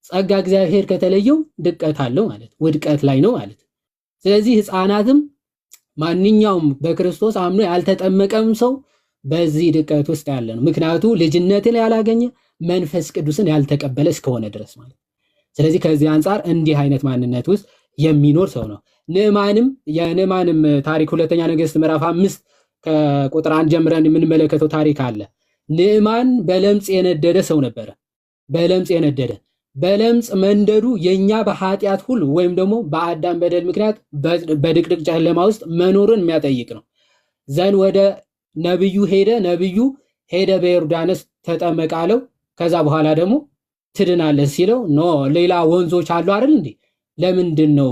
ጸጋ እግዚአብሔር ከተለየው ድቀት አለው ማለት ውድቀት ላይ ነው ማለት። ስለዚህ ሕፃናትም ማንኛውም በክርስቶስ አምኖ ያልተጠመቀም ሰው በዚህ ድቀት ውስጥ ያለ ነው። ምክንያቱ ልጅነትን ያላገኘ መንፈስ ቅዱስን ያልተቀበለ እስከሆነ ድረስ ማለት። ስለዚህ ከዚህ አንጻር እንዲህ አይነት ማንነት ውስጥ የሚኖር ሰው ነው። የንዕማንም ታሪክ ሁለተኛ ነገሥት ምዕራፍ 5 ከቁጥር 1 ጀምረን የምንመለከተው ታሪክ አለ። ንዕማን በለምጽ የነደደ ሰው ነበረ። በለምጽ መንደዱ የኛ በኃጢአት ሁሉ ወይም ደግሞ በአዳም በደል ምክንያት በድቅድቅ ጨለማ ውስጥ መኖርን የሚያጠይቅ ነው። ዘን ወደ ነብዩ ሄደ በዮርዳኖስ ተጠመቅ አለው። ከዛ በኋላ ደግሞ ትድናለህ ሲለው ኖ ሌላ ወንዞች አሉ አይደል እንዴ? ለምንድን ነው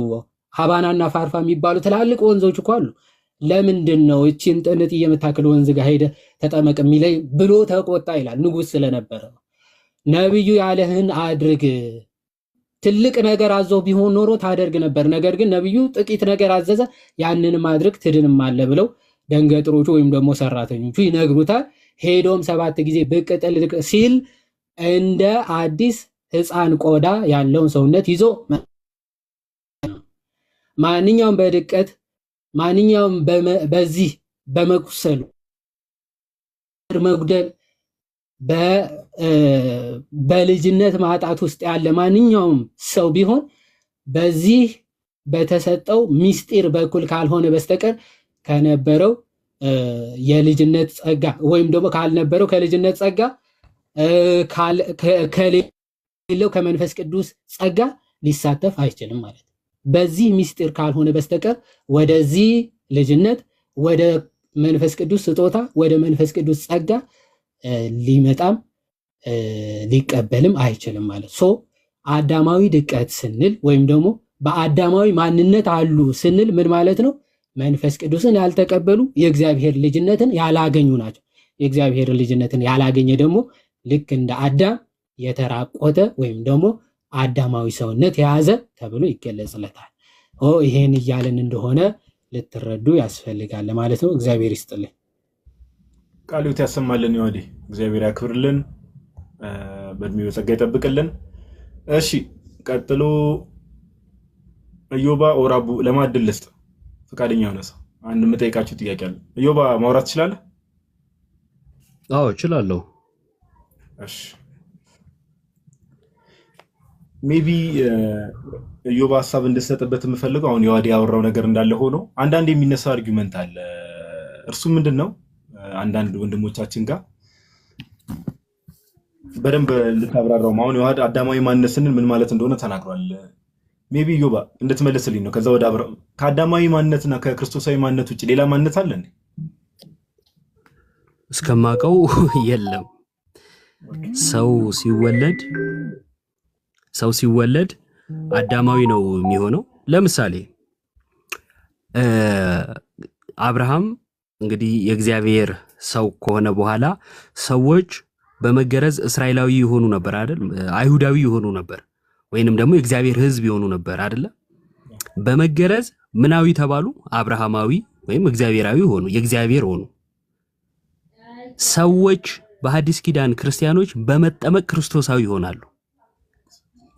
ሀባናና ፋርፋ የሚባሉ ትላልቅ ወንዞች እኮ አሉ። ለምንድን ነው እቺን ጥንጥ የምታክል ወንዝ ጋር ሄደ ተጠመቅ የሚለኝ ብሎ ተቆጣ ይላል። ንጉሥ ስለነበረ ነው። ነብዩ ያለህን አድርግ። ትልቅ ነገር አዞ ቢሆን ኖሮ ታደርግ ነበር። ነገር ግን ነብዩ ጥቂት ነገር አዘዘ፣ ያንንም አድርግ ትድንም አለ ብለው ደንገጥሮቹ ወይም ደግሞ ሰራተኞቹ ይነግሩታል። ሄዶም 7 ጊዜ ብቅ ጥልቅ ሲል እንደ አዲስ ሕፃን ቆዳ ያለውን ሰውነት ይዞ ማንኛውም በድቀት ማንኛውም በዚህ በመቁሰሉ መጉደል በልጅነት ማጣት ውስጥ ያለ ማንኛውም ሰው ቢሆን በዚህ በተሰጠው ምስጢር በኩል ካልሆነ በስተቀር ከነበረው የልጅነት ጸጋ ወይም ደግሞ ካልነበረው ከልጅነት ጸጋ ከሌለው ከመንፈስ ቅዱስ ጸጋ ሊሳተፍ አይችልም ማለት ነው። በዚህ ምስጢር ካልሆነ በስተቀር ወደዚህ ልጅነት ወደ መንፈስ ቅዱስ ስጦታ ወደ መንፈስ ቅዱስ ጸጋ ሊመጣም ሊቀበልም አይችልም ማለት ሶ አዳማዊ ድቀት ስንል ወይም ደግሞ በአዳማዊ ማንነት አሉ ስንል ምን ማለት ነው? መንፈስ ቅዱስን ያልተቀበሉ የእግዚአብሔር ልጅነትን ያላገኙ ናቸው። የእግዚአብሔር ልጅነትን ያላገኘ ደግሞ ልክ እንደ አዳም የተራቆተ ወይም ደግሞ አዳማዊ ሰውነት የያዘ ተብሎ ይገለጽለታል። ይሄን እያልን እንደሆነ ልትረዱ ያስፈልጋል ማለት ነው። እግዚአብሔር ይስጥልን፣ ቃሉት ያሰማልን፣ ይወዲ እግዚአብሔር ያክብርልን፣ በእድሜው ጸጋ ይጠብቅልን። እሺ ቀጥሎ ኢዮባ ኦራቡ ለማድል ልስጥ ፈቃደኛ ሆነ ሰው አንድ የምጠይቃችሁ ጥያቄ አለ። ኢዮባ ማውራት ትችላለህ? አዎ እችላለሁ። እሺ ሜቢ ኢዮባ ሀሳብ እንድሰጥበት የምፈልገው አሁን የዋዲ ያወራው ነገር እንዳለ ሆኖ አንዳንድ የሚነሳ አርጊውመንት አለ። እርሱ ምንድን ነው? አንዳንድ ወንድሞቻችን ጋር በደንብ ልታብራራው አሁን የዋዲ አዳማዊ ማንነት ስንል ምን ማለት እንደሆነ ተናግሯል። ሜቢ ኢዮባ እንድትመልስልኝ ነው። ከዛ ወደ ከአዳማዊ ማንነትና ከክርስቶሳዊ ማንነት ውጭ ሌላ ማንነት አለ እንዴ? እስከማውቀው የለም። ሰው ሲወለድ አዳማዊ ነው የሚሆነው። ለምሳሌ አብርሃም እንግዲህ የእግዚአብሔር ሰው ከሆነ በኋላ ሰዎች በመገረዝ እስራኤላዊ ይሆኑ ነበር አይደል? አይሁዳዊ ይሆኑ ነበር ወይንም ደግሞ የእግዚአብሔር ሕዝብ ይሆኑ ነበር አይደለ? በመገረዝ ምናዊ ተባሉ? አብርሃማዊ ወይም እግዚአብሔራዊ ሆኑ፣ የእግዚአብሔር ሆኑ። ሰዎች በሐዲስ ኪዳን ክርስቲያኖች በመጠመቅ ክርስቶሳዊ ይሆናሉ።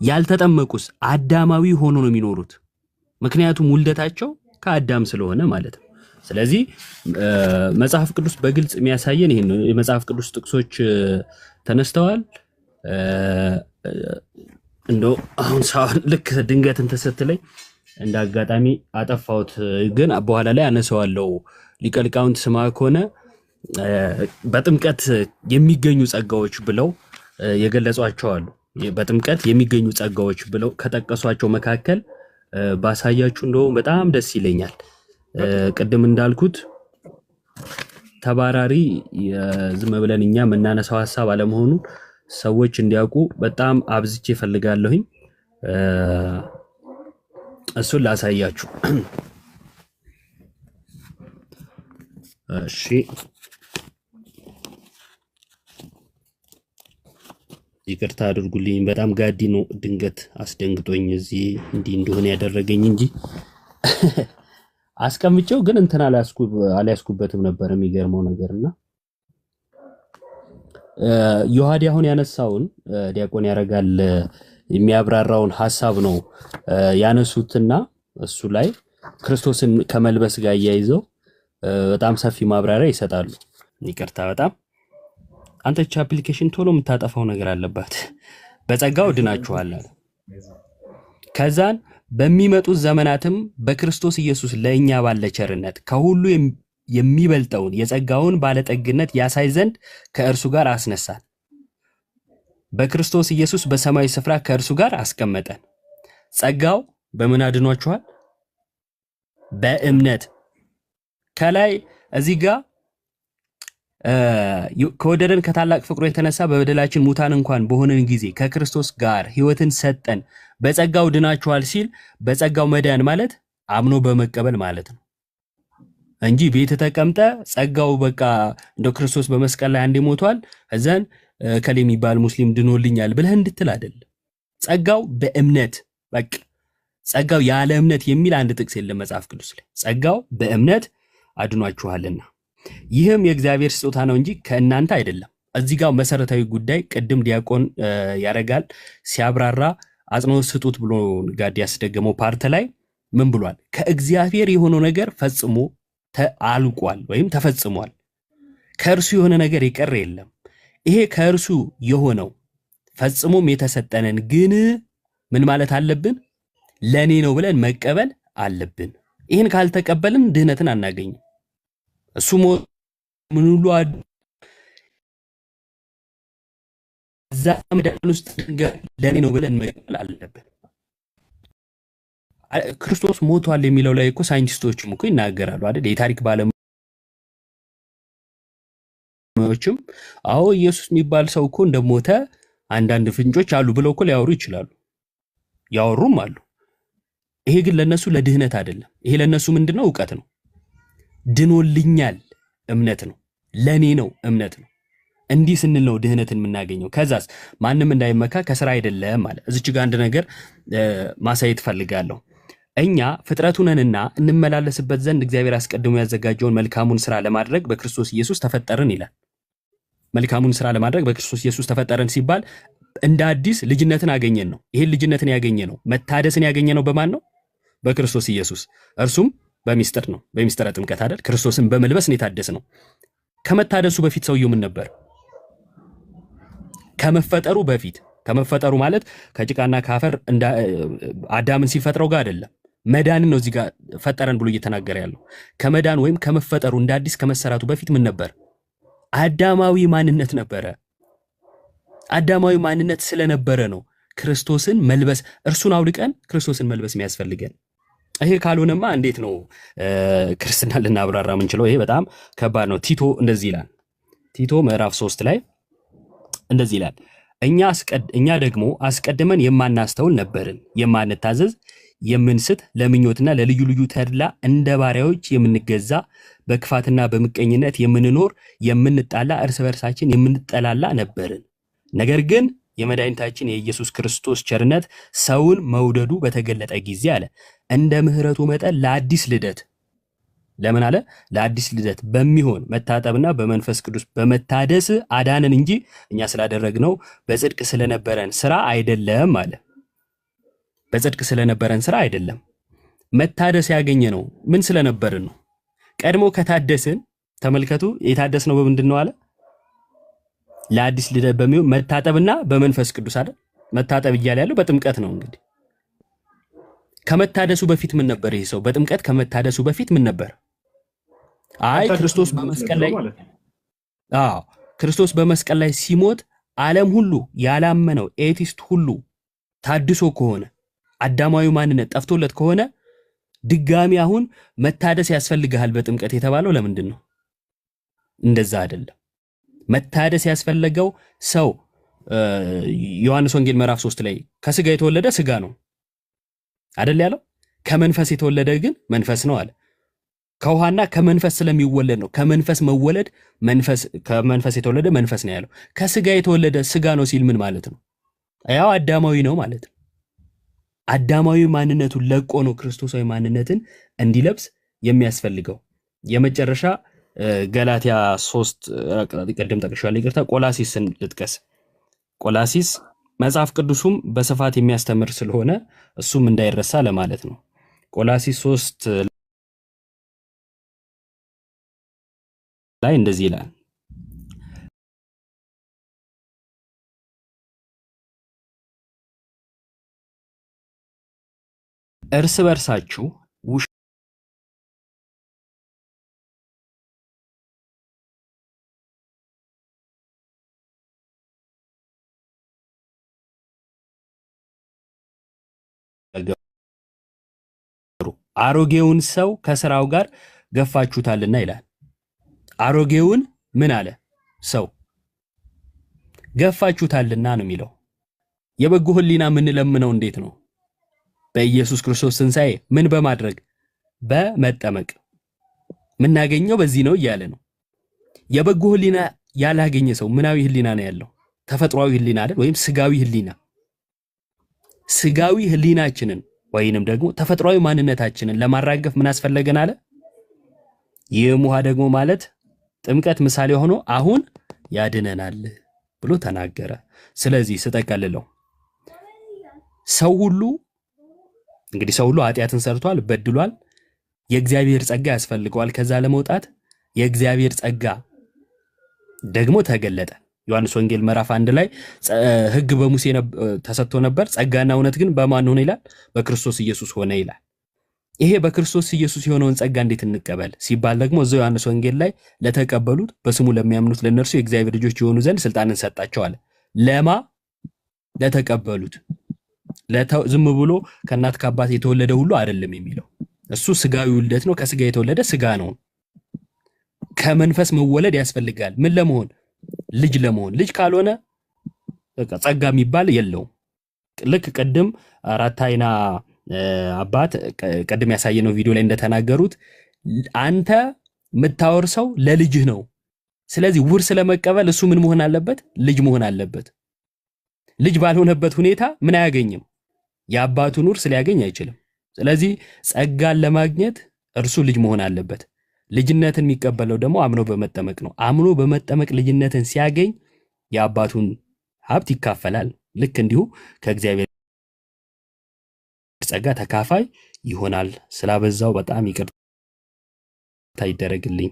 ያልተጠመቁስ አዳማዊ ሆኖ ነው የሚኖሩት። ምክንያቱም ውልደታቸው ከአዳም ስለሆነ ማለት ነው። ስለዚህ መጽሐፍ ቅዱስ በግልጽ የሚያሳየን ይሄን ነው። የመጽሐፍ ቅዱስ ጥቅሶች ተነስተዋል። እንደው አሁን ሳይሆን ልክ ድንገት እንትን ስትለኝ እንደ አጋጣሚ አጠፋሁት፣ ግን በኋላ ላይ አነሳዋለሁ። ሊቀ ሊቃውንት ስማ ከሆነ በጥምቀት የሚገኙ ጸጋዎች ብለው የገለጿቸው አሉ። በጥምቀት የሚገኙ ጸጋዎች ብለው ከጠቀሷቸው መካከል ባሳያችሁ እንደው በጣም ደስ ይለኛል። ቅድም እንዳልኩት ተባራሪ ዝም ብለን እኛ የምናነሳው ሐሳብ አለመሆኑ ሰዎች እንዲያውቁ በጣም አብዝቼ ፈልጋለሁኝ። እሱን ላሳያችሁ። እሺ ይቅርታ አድርጉልኝ፣ በጣም ጋዲ ነው ድንገት አስደንግጦኝ እዚህ እንዲህ እንደሆነ ያደረገኝ እንጂ አስቀምጬው ግን እንትን አልያዝኩበትም ነበር። የሚገርመው ነገርና ዮሐዲ አሁን ያነሳውን ዲያቆን ያረጋል የሚያብራራውን ሐሳብ ነው ያነሱትና እሱ ላይ ክርስቶስን ከመልበስ ጋር ያይዘው በጣም ሰፊ ማብራሪያ ይሰጣሉ። ይቅርታ በጣም አንተች አፕሊኬሽን ቶሎ የምታጠፋው ነገር አለባት። በጸጋው ድናችኋል አለ። ከዛን በሚመጡት ዘመናትም በክርስቶስ ኢየሱስ ለእኛ ባለ ቸርነት ከሁሉ የሚበልጠውን የጸጋውን ባለጠግነት ያሳይ ዘንድ ከእርሱ ጋር አስነሳን። በክርስቶስ ኢየሱስ በሰማያዊ ስፍራ ከእርሱ ጋር አስቀመጠን። ጸጋው በምን አድኗችኋል? በእምነት። ከላይ እዚህ ጋር ከወደደን ከታላቅ ፍቅሩ የተነሳ በበደላችን ሙታን እንኳን በሆነን ጊዜ ከክርስቶስ ጋር ሕይወትን ሰጠን፣ በጸጋው ድናችኋል ሲል በጸጋው መዳን ማለት አምኖ በመቀበል ማለት ነው እንጂ ቤት ተቀምጠ ጸጋው በቃ እንደ ክርስቶስ በመስቀል ላይ አንዴ ሞቷል እዛን ከሌ የሚባል ሙስሊም ድኖልኛል ብለህ እንድትል አይደለም። ጸጋው በእምነት በቃ ጸጋው ያለ እምነት የሚል አንድ ጥቅስ የለም መጽሐፍ ቅዱስ ላይ። ጸጋው በእምነት አድኗችኋልና ይህም የእግዚአብሔር ስጦታ ነው እንጂ ከእናንተ አይደለም። እዚህ ጋር መሰረታዊ ጉዳይ ቅድም ዲያቆን ያረጋል ሲያብራራ አጽንኦት ስጡት ብሎ ጋድ ያስደገመው ፓርት ላይ ምን ብሏል? ከእግዚአብሔር የሆነው ነገር ፈጽሞ አልቋል ወይም ተፈጽሟል። ከእርሱ የሆነ ነገር የቀረ የለም። ይሄ ከእርሱ የሆነው ፈጽሞም የተሰጠንን ግን ምን ማለት አለብን? ለኔ ነው ብለን መቀበል አለብን። ይህን ካልተቀበልን ድህነትን አናገኝም። እሱ ምን ሁሉ እዛ መዳን ውስጥ ለኔ ነው ብለን መቀበል አለብን። ክርስቶስ ሞቷል የሚለው ላይ እኮ ሳይንቲስቶችም እኮ ይናገራሉ አይደል? የታሪክ ባለሙያዎችም አዎ ኢየሱስ የሚባል ሰው እኮ እንደሞተ አንዳንድ ፍንጮች አሉ ብለው እኮ ሊያወሩ ይችላሉ፣ ያወሩም አሉ። ይሄ ግን ለነሱ ለድህነት አይደለም። ይሄ ለነሱ ምንድነው? ዕውቀት ነው። ድኖልኛል እምነት ነው። ለኔ ነው እምነት ነው። እንዲህ ስንል ነው ድህነትን የምናገኘው። ከዛስ ማንም እንዳይመካ ከስራ አይደለም ማለት። እዚች ጋር አንድ ነገር ማሳየት ፈልጋለሁ። እኛ ፍጥረቱ ነንና እንመላለስበት ዘንድ እግዚአብሔር አስቀድሞ ያዘጋጀውን መልካሙን ስራ ለማድረግ በክርስቶስ ኢየሱስ ተፈጠርን ይላል። መልካሙን ስራ ለማድረግ በክርስቶስ ኢየሱስ ተፈጠርን ሲባል እንደ አዲስ ልጅነትን አገኘን ነው። ይሄን ልጅነትን ያገኘ ነው መታደስን ያገኘ ነው በማን ነው? በክርስቶስ ኢየሱስ። እርሱም በሚስጥር ነው፣ በሚስጥረ ጥምቀት አይደል? ክርስቶስን በመልበስ ነው የታደስ ነው። ከመታደሱ በፊት ሰውየው ምን ነበር? ከመፈጠሩ በፊት። ከመፈጠሩ ማለት ከጭቃና ከአፈር አዳምን ሲፈጥረው ጋር አይደለም። መዳንን ነው እዚህ ጋር ፈጠረን ብሎ እየተናገረ ያለው። ከመዳን ወይም ከመፈጠሩ እንደ አዲስ ከመሰራቱ በፊት ምን ነበር? አዳማዊ ማንነት ነበረ። አዳማዊ ማንነት ስለነበረ ነው ክርስቶስን መልበስ፣ እርሱን አውልቀን ክርስቶስን መልበስ የሚያስፈልገን። ይሄ ካልሆነማ እንዴት ነው ክርስትና ልናብራራ የምንችለው? ይሄ በጣም ከባድ ነው። ቲቶ እንደዚህ ይላል። ቲቶ ምዕራፍ 3 ላይ እንደዚህ ይላል፣ እኛ ደግሞ አስቀድመን የማናስተውል ነበርን፣ የማንታዘዝ፣ የምንስት፣ ለምኞትና ለልዩ ልዩ ተድላ እንደ ባሪያዎች የምንገዛ፣ በክፋትና በምቀኝነት የምንኖር፣ የምንጣላ፣ እርስ በርሳችን የምንጠላላ ነበርን። ነገር ግን የመድኃኒታችን የኢየሱስ ክርስቶስ ቸርነት ሰውን መውደዱ በተገለጠ ጊዜ አለ እንደ ምሕረቱ መጠን ለአዲስ ልደት። ለምን አለ? ለአዲስ ልደት በሚሆን መታጠብና በመንፈስ ቅዱስ በመታደስ አዳነን እንጂ እኛ ስላደረግነው በጽድቅ ስለነበረን ስራ አይደለም አለ። በጽድቅ ስለነበረን ስራ አይደለም። መታደስ ያገኘ ነው ምን ስለነበርን ነው? ቀድሞ ከታደስን ተመልከቱ፣ የታደስነው በምንድን ነው አለ? ለአዲስ ልደት በሚሆን መታጠብና በመንፈስ ቅዱስ አይደል? መታጠብ እያለ ያለው በጥምቀት ነው። እንግዲህ ከመታደሱ በፊት ምን ነበር ይሄ ሰው? በጥምቀት ከመታደሱ በፊት ምን ነበር? አይ ክርስቶስ በመስቀል ላይ ክርስቶስ በመስቀል ላይ ሲሞት ዓለም ሁሉ ያላመነው ኤቲስት ሁሉ ታድሶ ከሆነ አዳማዊ ማንነት ጠፍቶለት ከሆነ ድጋሚ አሁን መታደስ ያስፈልግሃል በጥምቀት የተባለው ለምንድን ነው? እንደዛ አይደለም። መታደስ ያስፈለገው ሰው ዮሐንስ ወንጌል ምዕራፍ 3 ላይ ከስጋ የተወለደ ስጋ ነው አይደል ያለው? ከመንፈስ የተወለደ ግን መንፈስ ነው አለ። ከውሃና ከመንፈስ ስለሚወለድ ነው። ከመንፈስ መወለድ ከመንፈስ የተወለደ መንፈስ ነው ያለው። ከስጋ የተወለደ ስጋ ነው ሲል ምን ማለት ነው? ያው አዳማዊ ነው ማለት ነው። አዳማዊ ማንነቱን ለቆ ነው ክርስቶሳዊ ማንነትን እንዲለብስ የሚያስፈልገው። የመጨረሻ ገላትያ 3 ቀደም ጠቅሻለሁ፣ ይቅርታ ቆላሲስን ልጥቀስ። ቆላሲስ መጽሐፍ ቅዱሱም በስፋት የሚያስተምር ስለሆነ እሱም እንዳይረሳ ለማለት ነው። ቆላሲስ 3 ላይ እንደዚህ ይላል፣ እርስ በርሳችሁ አሮጌውን ሰው ከስራው ጋር ገፋችሁታልና ይላል። አሮጌውን ምን አለ? ሰው ገፋችሁታልና ነው የሚለው። የበጎ ህሊና የምንለምነው እንዴት ነው? በኢየሱስ ክርስቶስ ትንሣኤ ምን በማድረግ በመጠመቅ የምናገኘው በዚህ ነው እያለ ነው። የበጎ ህሊና ያላገኘ ሰው ምናዊ ህሊና ነው ያለው? ተፈጥሯዊ ህሊና አይደል? ወይም ስጋዊ ህሊና። ስጋዊ ህሊናችንን ወይንም ደግሞ ተፈጥሯዊ ማንነታችንን ለማራገፍ ምን አስፈለገን አለ? ይህም ውሃ ደግሞ ማለት ጥምቀት ምሳሌ ሆኖ አሁን ያድነናል ብሎ ተናገረ። ስለዚህ ስጠቀልለው ሰው ሁሉ እንግዲህ ሰው ሁሉ ኃጢአትን ሰርቷል፣ በድሏል። የእግዚአብሔር ጸጋ ያስፈልገዋል ከዛ ለመውጣት። የእግዚአብሔር ጸጋ ደግሞ ተገለጠ። ዮሐንስ ወንጌል ምዕራፍ 1 ላይ ሕግ በሙሴ ተሰጥቶ ነበር፣ ጸጋና እውነት ግን በማን ሆነ ይላል? በክርስቶስ ኢየሱስ ሆነ ይላል። ይሄ በክርስቶስ ኢየሱስ የሆነውን ጸጋ እንዴት እንቀበል ሲባል ደግሞ እዛው ዮሐንስ ወንጌል ላይ ለተቀበሉት በስሙ ለሚያምኑት ለነርሱ የእግዚአብሔር ልጆች የሆኑ ዘንድ ስልጣንን ሰጣቸው አለ። ለማ ለተቀበሉት። ዝም ብሎ ከእናት ከአባት የተወለደ ሁሉ አይደለም የሚለው። እሱ ስጋዊ ውልደት ነው። ከስጋ የተወለደ ስጋ ነው። ከመንፈስ መወለድ ያስፈልጋል። ምን ለመሆን? ልጅ ለመሆን። ልጅ ካልሆነ ጸጋ የሚባል የለውም። ልክ ቅድም አራት አይና አባት ቅድም ያሳየነው ቪዲዮ ላይ እንደተናገሩት አንተ የምታወርሰው ለልጅህ ነው። ስለዚህ ውርስ ለመቀበል እሱ ምን መሆን አለበት? ልጅ መሆን አለበት። ልጅ ባልሆነበት ሁኔታ ምን አያገኝም? የአባቱን ውርስ ሊያገኝ አይችልም። ስለዚህ ጸጋን ለማግኘት እርሱ ልጅ መሆን አለበት። ልጅነትን የሚቀበለው ደግሞ አምኖ በመጠመቅ ነው። አምኖ በመጠመቅ ልጅነትን ሲያገኝ የአባቱን ሀብት ይካፈላል። ልክ እንዲሁ ከእግዚአብሔር ጸጋ ተካፋይ ይሆናል። ስላበዛው በጣም ይቅርታ ይደረግልኝ።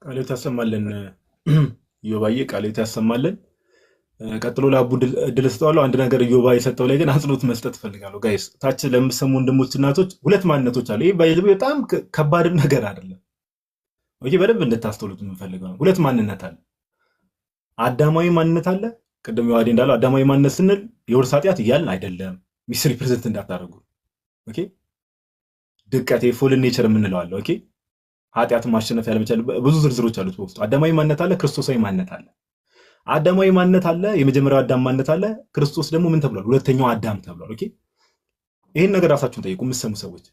ቃሌት ያሰማልን። ዮባዬ ቃሌት ያሰማልን። ቀጥሎ ለአቡ እድል ሰጠዋለሁ። አንድ ነገር ዮባ የሰጠው ላይ ግን አጽንኦት መስጠት እፈልጋለሁ። ጋይስ ታች ለምሰሙ ወንድሞች እናቶች ሁለት ማንነቶች አሉ። ይህ በጣም ከባድም ነገር አይደለም። ኦኬ፣ በደንብ እንድታስተውሉት የምንፈልገው ነው። ሁለት ማንነት አለ። አዳማዊ ማንነት አለ። ቅድም ዮሐዴ እንዳለው አዳማዊ ማንነት ስንል የውርስ ኃጢአት እያልን አይደለም። ሚስ ሪፕሬዘንት እንዳታደርጉ። ኦኬ፣ ድቀት የፎልን ኔቸር የምንለው አለ። ኦኬ፣ ኃጢአት ማሸነፍ ያለመቻል ብዙ ዝርዝሮች አሉት በውስጡ። አዳማዊ ማንነት አለ፣ ክርስቶሳዊ ማንነት አለ። አዳማዊ ማንነት አለ፣ የመጀመሪያው አዳም ማንነት አለ። ክርስቶስ ደግሞ ምን ተብሏል? ሁለተኛው አዳም ተብሏል። ኦኬ፣ ይህን ነገር ራሳችሁን ጠይቁ የምትሰሙ ሰዎች።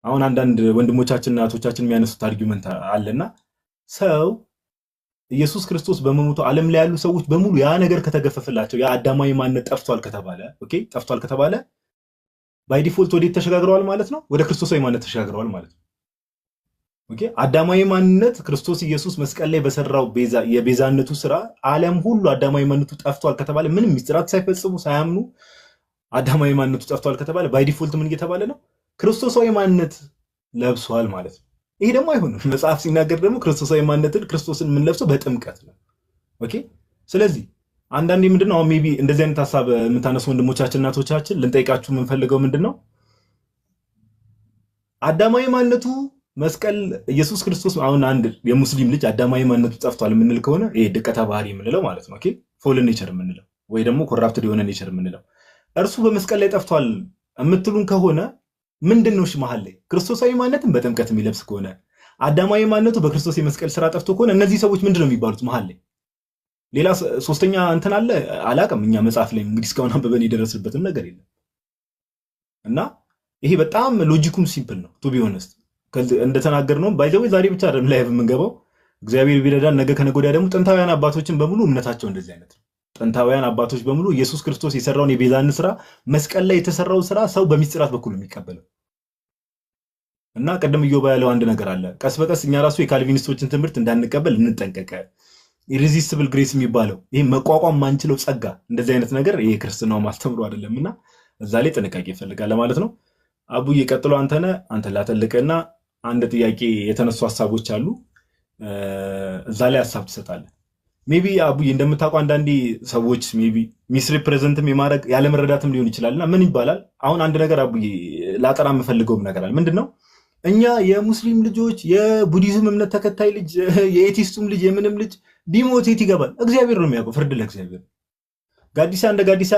አሁን አንዳንድ ወንድሞቻችንና እህቶቻችን የሚያነሱት አርጊመንት አለና ሰው ኢየሱስ ክርስቶስ በመሞቱ ዓለም ላይ ያሉ ሰዎች በሙሉ ያ ነገር ከተገፈፈላቸው ያ አዳማዊ ማንነት ጠፍቷል ከተባለ ኦኬ ጠፍቷል ከተባለ ባይ ዲፎልት ወዴት ተሸጋግረዋል ማለት ነው? ወደ ክርስቶሳዊ ማንነት ተሸጋግረዋል ማለት ነው። ኦኬ አዳማዊ ማንነት ክርስቶስ ኢየሱስ መስቀል ላይ በሰራው የቤዛነቱ ስራ ዓለም ሁሉ አዳማዊ ማንነቱ ጠፍቷል ከተባለ ምንም ምስጢራት ሳይፈጽሙ ሳያምኑ አዳማዊ ማንነቱ ጠፍቷል ከተባለ ባይ ዲፎልት ምን እየተባለ ነው? ክርስቶሳዊ ማንነት ለብሷል ማለት ነው። ይሄ ደግሞ አይሆንም። መጽሐፍ ሲናገር ደግሞ ክርስቶሳዊ ማንነትን ክርስቶስን የምንለብሰው በጥምቀት ነው። ኦኬ ስለዚህ አንዳንዴ ምንድነው አሁን ሜቢ እንደዚህ አይነት ሐሳብ የምታነሱ ወንድሞቻችን እናቶቻችን ልንጠይቃችሁ የምንፈልገው ምንድነው አዳማዊ ማንነቱ መስቀል ኢየሱስ ክርስቶስ አሁን አንድ የሙስሊም ልጅ አዳማዊ ማንነቱ ጠፍቷል የምንል ከሆነ ይሄ ድቀታ ባህሪ የምንለው ማለት ነው። ኦኬ ፎልን ኔቸር የምንለው ወይ ደግሞ ኮራፕትድ የሆነ ኔቸር የምንለው እርሱ በመስቀል ላይ ጠፍቷል የምትሉን ከሆነ ምንድነው እሺ መሐል ላይ ክርስቶሳዊ ማንነትን በጥምቀት የሚለብስ ከሆነ አዳማዊ ማንነቱ በክርስቶስ የመስቀል ስራ ጠፍቶ ከሆነ እነዚህ ሰዎች ምንድነው የሚባሉት መሐል ላይ? ሌላ ሶስተኛ እንትን አለ አላቅም። እኛ መጽሐፍ ላይ እንግዲህ እስካሁን አንብበን የደረስንበትም ነገር የለም እና ይሄ በጣም ሎጂኩም ሲምፕል ነው ቱ ቢ ሆነስት እንደተናገር ነው ባይ ዘ ወይ ዛሬ ብቻ አይደለም ላይ የምንገባው እግዚአብሔር ቢረዳን ነገ ከነገ ወዲያ ደግሞ ጥንታውያን አባቶችን በሙሉ እምነታቸው እንደዚህ አይነት ነው። ጥንታውያን አባቶች በሙሉ ኢየሱስ ክርስቶስ የሰራውን የቤዛን ስራ መስቀል ላይ የተሰራው ስራ ሰው በሚስጥራት በኩል የሚቀበለው እና ቀደም ኢዮብ ያለው አንድ ነገር አለ። ቀስ በቀስ እኛ ራሱ የካልቪኒስቶችን ትምህርት እንዳንቀበል እንጠንቀቀ። ኢሬዚስቲብል ግሬስ የሚባለው ይሄ መቋቋም ማንችለው ጸጋ፣ እንደዚህ አይነት ነገር ይሄ ክርስትናው ማስተምሮ አይደለምና እዛ ላይ ጥንቃቄ ይፈልጋል ማለት ነው። አቡዬ ቀጥሎ አንተ ላተልቀና አንድ ጥያቄ የተነሱ ሀሳቦች አሉ፣ እዛ ላይ ሀሳብ ትሰጣለህ። ሜቢ አቡዬ እንደምታውቀው አንዳንዴ ሰዎች ሜቢ ሚስሪፕሬዘንትም የማድረግ ያለመረዳትም ሊሆን ይችላልና ምን ይባላል? አሁን አንድ ነገር አቡዬ ላጠራ የምፈልገውም ነገር አለ። ምንድን ነው? እኛ የሙስሊም ልጆች የቡዲዝም እምነት ተከታይ ልጅ የኤቲስቱም ልጅ የምንም ልጅ ቢሞት የት ይገባል? እግዚአብሔር ነው የሚያውቀው። ፍርድ ለእግዚአብሔር። ጋዲሳ እንደ ጋዲሳ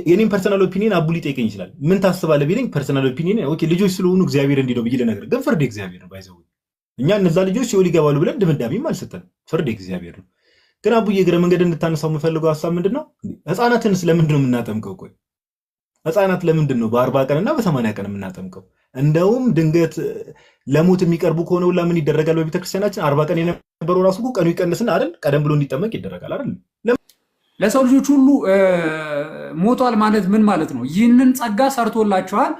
የኔም ፐርሰናል ኦፒኒየን አቡ ሊጠይቀኝ ይችላል። ምን ታስባለህ ቢለኝ ፐርሰናል ኦፒኒየን ኦኬ ልጆች ስለሆኑ እግዚአብሔር እንዲህ ነው ብዬ ልነግርህ፣ ግን ፍርድ እግዚአብሔር ነው። ባይዘው እኛ እነዛ ልጆች ሲኦል ይገባሉ ብለን ድምዳሜም አልሰጠንም። ፍርድ እግዚአብሔር ነው። ግን አቡዬ እግረ መንገድ እንድታነሳው የምፈልገው ሀሳብ ምንድን ነው? ህፃናትን ስለምንድን ነው የምናጠምቀው? ቆይ ህፃናት ለምንድን ነው በ40 ቀንና በ80 ቀን የምናጠምቀው? እንደውም ድንገት ለሞት የሚቀርቡ ከሆነ ሁላ ምን ይደረጋል? በቤተክርስቲያናችን 40 ቀን የነበረው ራሱ ቀኑ ይቀንስና አይደል ቀደም ብሎ እንዲጠመቅ ይደረጋል አይደል? ለሰው ልጆች ሁሉ ሞቷል ማለት ምን ማለት ነው? ይህንን ጸጋ ሰርቶላቸዋል።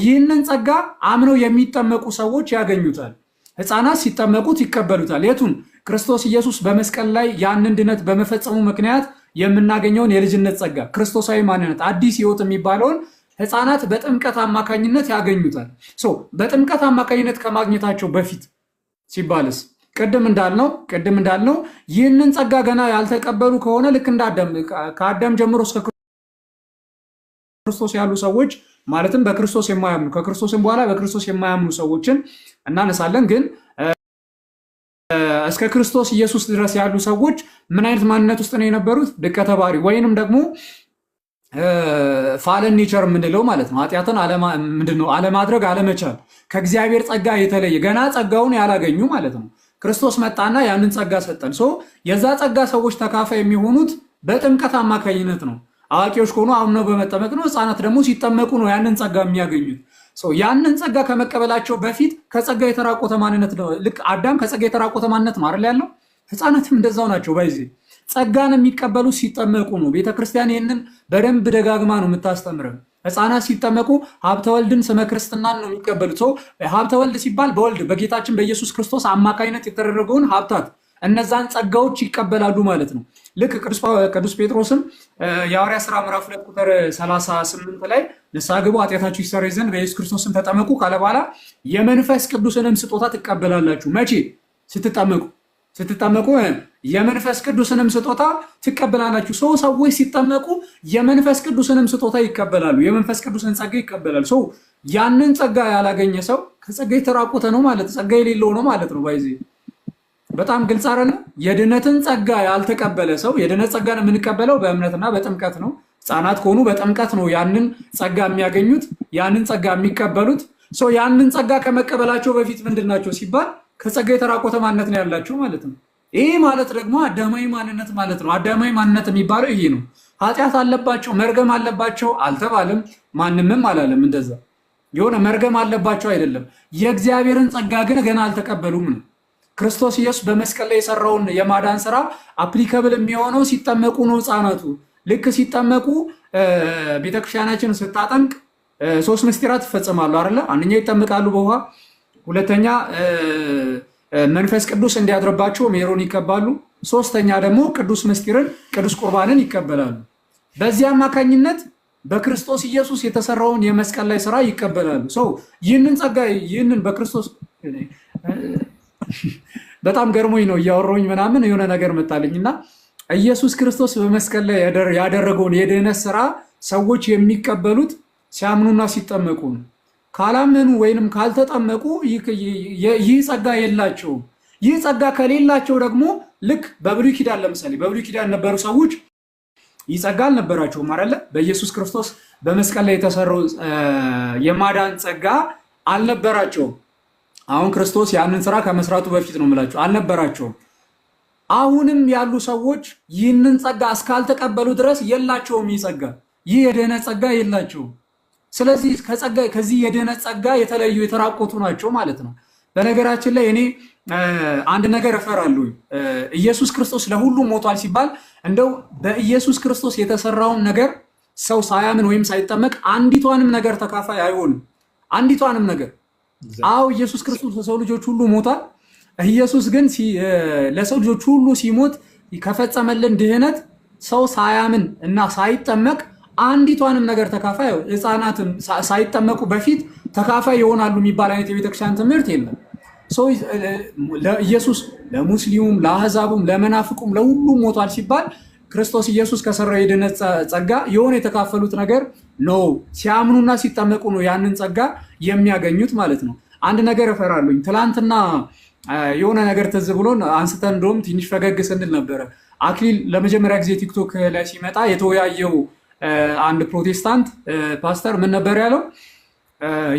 ይህንን ጸጋ አምነው የሚጠመቁ ሰዎች ያገኙታል። ህፃናት ሲጠመቁት ይቀበሉታል። የቱን? ክርስቶስ ኢየሱስ በመስቀል ላይ ያንን ድነት በመፈጸሙ ምክንያት የምናገኘውን የልጅነት ጸጋ፣ ክርስቶሳዊ ማንነት፣ አዲስ ህይወት የሚባለውን ህፃናት በጥምቀት አማካኝነት ያገኙታል። በጥምቀት አማካኝነት ከማግኘታቸው በፊት ሲባልስ ቅድም እንዳልነው ይህንን ጸጋ ገና ያልተቀበሉ ከሆነ ልክ ከአዳም ጀምሮ እስከ ክርስቶስ ያሉ ሰዎች ማለትም በክርስቶስ የማያምኑ ከክርስቶስም በኋላ በክርስቶስ የማያምኑ ሰዎችን እናነሳለን። ግን እስከ ክርስቶስ ኢየሱስ ድረስ ያሉ ሰዎች ምን አይነት ማንነት ውስጥ ነው የነበሩት? ድቀተ ባህሪ ወይንም ደግሞ ፋለን ኔቸር የምንለው ማለት ነው። ኃጢአትን አለማድረግ አለመቻል፣ ከእግዚአብሔር ጸጋ የተለየ ገና ጸጋውን ያላገኙ ማለት ነው። ክርስቶስ መጣና ያንን ጸጋ ሰጠን። የዛ ጸጋ ሰዎች ተካፋይ የሚሆኑት በጥምቀት አማካኝነት ነው። አዋቂዎች ከሆኑ አምነው በመጠመቅ ነው። ህፃናት ደግሞ ሲጠመቁ ነው ያንን ጸጋ የሚያገኙት። ያንን ጸጋ ከመቀበላቸው በፊት ከጸጋ የተራቆተ ማንነት ነው። ልክ አዳም ከጸጋ የተራቆተ ማንነት ነው አይደል ያለው? ህፃናትም እንደዛው ናቸው። ባይዜ ጸጋን የሚቀበሉ ሲጠመቁ ነው። ቤተክርስቲያን ይህንን በደንብ ደጋግማ ነው የምታስተምረው። ህፃናት ሲጠመቁ ሀብተ ወልድን ስመ ክርስትናን ነው የሚቀበሉት። ሀብተ ወልድ ሲባል በወልድ በጌታችን በኢየሱስ ክርስቶስ አማካኝነት የተደረገውን ሀብታት እነዛን ጸጋዎች ይቀበላሉ ማለት ነው። ልክ ቅዱስ ጴጥሮስም የሐዋርያት ሥራ ምዕራፍ 2 ቁጥር 38 ላይ ንስሐ ግቡ ኃጢአታችሁ ይሰረይ ዘንድ በኢየሱስ ክርስቶስም ተጠመቁ ካለ በኋላ የመንፈስ ቅዱስንም ስጦታ ትቀበላላችሁ። መቼ? ስትጠመቁ የመንፈስ ቅዱስንም ስጦታ ትቀበላላችሁ። ሰዎች ሲጠመቁ የመንፈስ ቅዱስንም ስጦታ ይቀበላሉ። የመንፈስ ቅዱስን ጸጋ ይቀበላሉ። ያንን ጸጋ ያላገኘ ሰው ከጸጋ የተራቆተ ነው ማለት ጸጋ የሌለው ነው ማለት ነው። ባይዜ በጣም ግልጽ አይደለ? የድነትን ጸጋ ያልተቀበለ ሰው የድነት ጸጋን የምንቀበለው በእምነትና በጥምቀት ነው። ህፃናት ከሆኑ በጥምቀት ነው ያንን ጸጋ የሚያገኙት፣ ያንን ጸጋ የሚቀበሉት። ያንን ጸጋ ከመቀበላቸው በፊት ምንድን ናቸው ሲባል ከጸጋ የተራቆተ ማንነት ነው ያላቸው ማለት ነው። ይሄ ማለት ደግሞ አዳማዊ ማንነት ማለት ነው። አዳማዊ ማንነት የሚባለው ይሄ ነው። ኃጢአት አለባቸው መርገም አለባቸው አልተባለም፣ ማንምም አላለም። እንደዛ የሆነ መርገም አለባቸው አይደለም። የእግዚአብሔርን ጸጋ ግን ገና አልተቀበሉም ነው። ክርስቶስ ኢየሱስ በመስቀል ላይ የሰራውን የማዳን ስራ አፕሊካብል የሚሆነው ሲጠመቁ ነው። ህፃናቱ ልክ ሲጠመቁ ቤተክርስቲያናችን ስታጠምቅ 3 ምስጢራት ይፈጸማሉ አይደለ? አንደኛ ይጠመቃሉ በውሃ፣ ሁለተኛ መንፈስ ቅዱስ እንዲያድርባቸው ሜሮን ይቀባሉ፣ ሶስተኛ ደግሞ ቅዱስ ምስጢርን ቅዱስ ቁርባንን ይቀበላሉ። በዚህ አማካኝነት በክርስቶስ ኢየሱስ የተሰራውን የመስቀል ላይ ስራ ይቀበላሉ። ይህንን ጸጋ ይህንን በክርስቶስ በጣም ገርሞኝ ነው እያወራሁኝ ምናምን የሆነ ነገር መጣልኝና ኢየሱስ ክርስቶስ በመስቀል ላይ ያደረገውን የድህነት ስራ ሰዎች የሚቀበሉት ሲያምኑና ሲጠመቁ ነው። ካላመኑ ወይንም ካልተጠመቁ ይህ ጸጋ የላቸውም። ይህ ጸጋ ከሌላቸው ደግሞ ልክ በብሉይ ኪዳን ለምሳሌ በብሉይ ኪዳን ነበሩ ሰዎች ይህ ጸጋ አልነበራቸውም አይደለ? በኢየሱስ ክርስቶስ በመስቀል ላይ የተሰራው የማዳን ጸጋ አልነበራቸውም። አሁን ክርስቶስ ያንን ስራ ከመስራቱ በፊት ነው የምላቸው አልነበራቸውም። አሁንም ያሉ ሰዎች ይህንን ጸጋ እስካልተቀበሉ ድረስ የላቸውም። ይህ ጸጋ ይህ የድህነት ጸጋ የላቸውም። ስለዚህ ከዚህ የድህነት ጸጋ የተለዩ የተራቆቱ ናቸው ማለት ነው። በነገራችን ላይ እኔ አንድ ነገር እፈራለሁ። ኢየሱስ ክርስቶስ ለሁሉ ሞቷል ሲባል እንደው በኢየሱስ ክርስቶስ የተሰራውን ነገር ሰው ሳያምን ወይም ሳይጠመቅ አንዲቷንም ነገር ተካፋይ አይሆንም። አንዲቷንም ነገር አዎ ኢየሱስ ክርስቶስ ለሰው ልጆች ሁሉ ሞቷል። ኢየሱስ ግን ለሰው ልጆች ሁሉ ሲሞት ከፈጸመልን ድህነት ሰው ሳያምን እና ሳይጠመቅ አንዲቷንም ነገር ተካፋይ ህፃናትም ሳይጠመቁ በፊት ተካፋይ ይሆናሉ የሚባል አይነት የቤተክርስቲያን ትምህርት የለም። ኢየሱስ ለሙስሊሙም ለአህዛቡም ለመናፍቁም ለሁሉም ሞቷል ሲባል ክርስቶስ ኢየሱስ ከሰራው የድህነት ጸጋ የሆነ የተካፈሉት ነገር ነው። ሲያምኑና ሲጠመቁ ነው ያንን ጸጋ የሚያገኙት ማለት ነው። አንድ ነገር እፈራለሁኝ። ትላንትና የሆነ ነገር ትዝ ብሎን አንስተን እንደውም ትንሽ ፈገግ ስንል ነበረ። አክሊል ለመጀመሪያ ጊዜ ቲክቶክ ላይ ሲመጣ የተወያየው አንድ ፕሮቴስታንት ፓስተር ምን ነበር ያለው?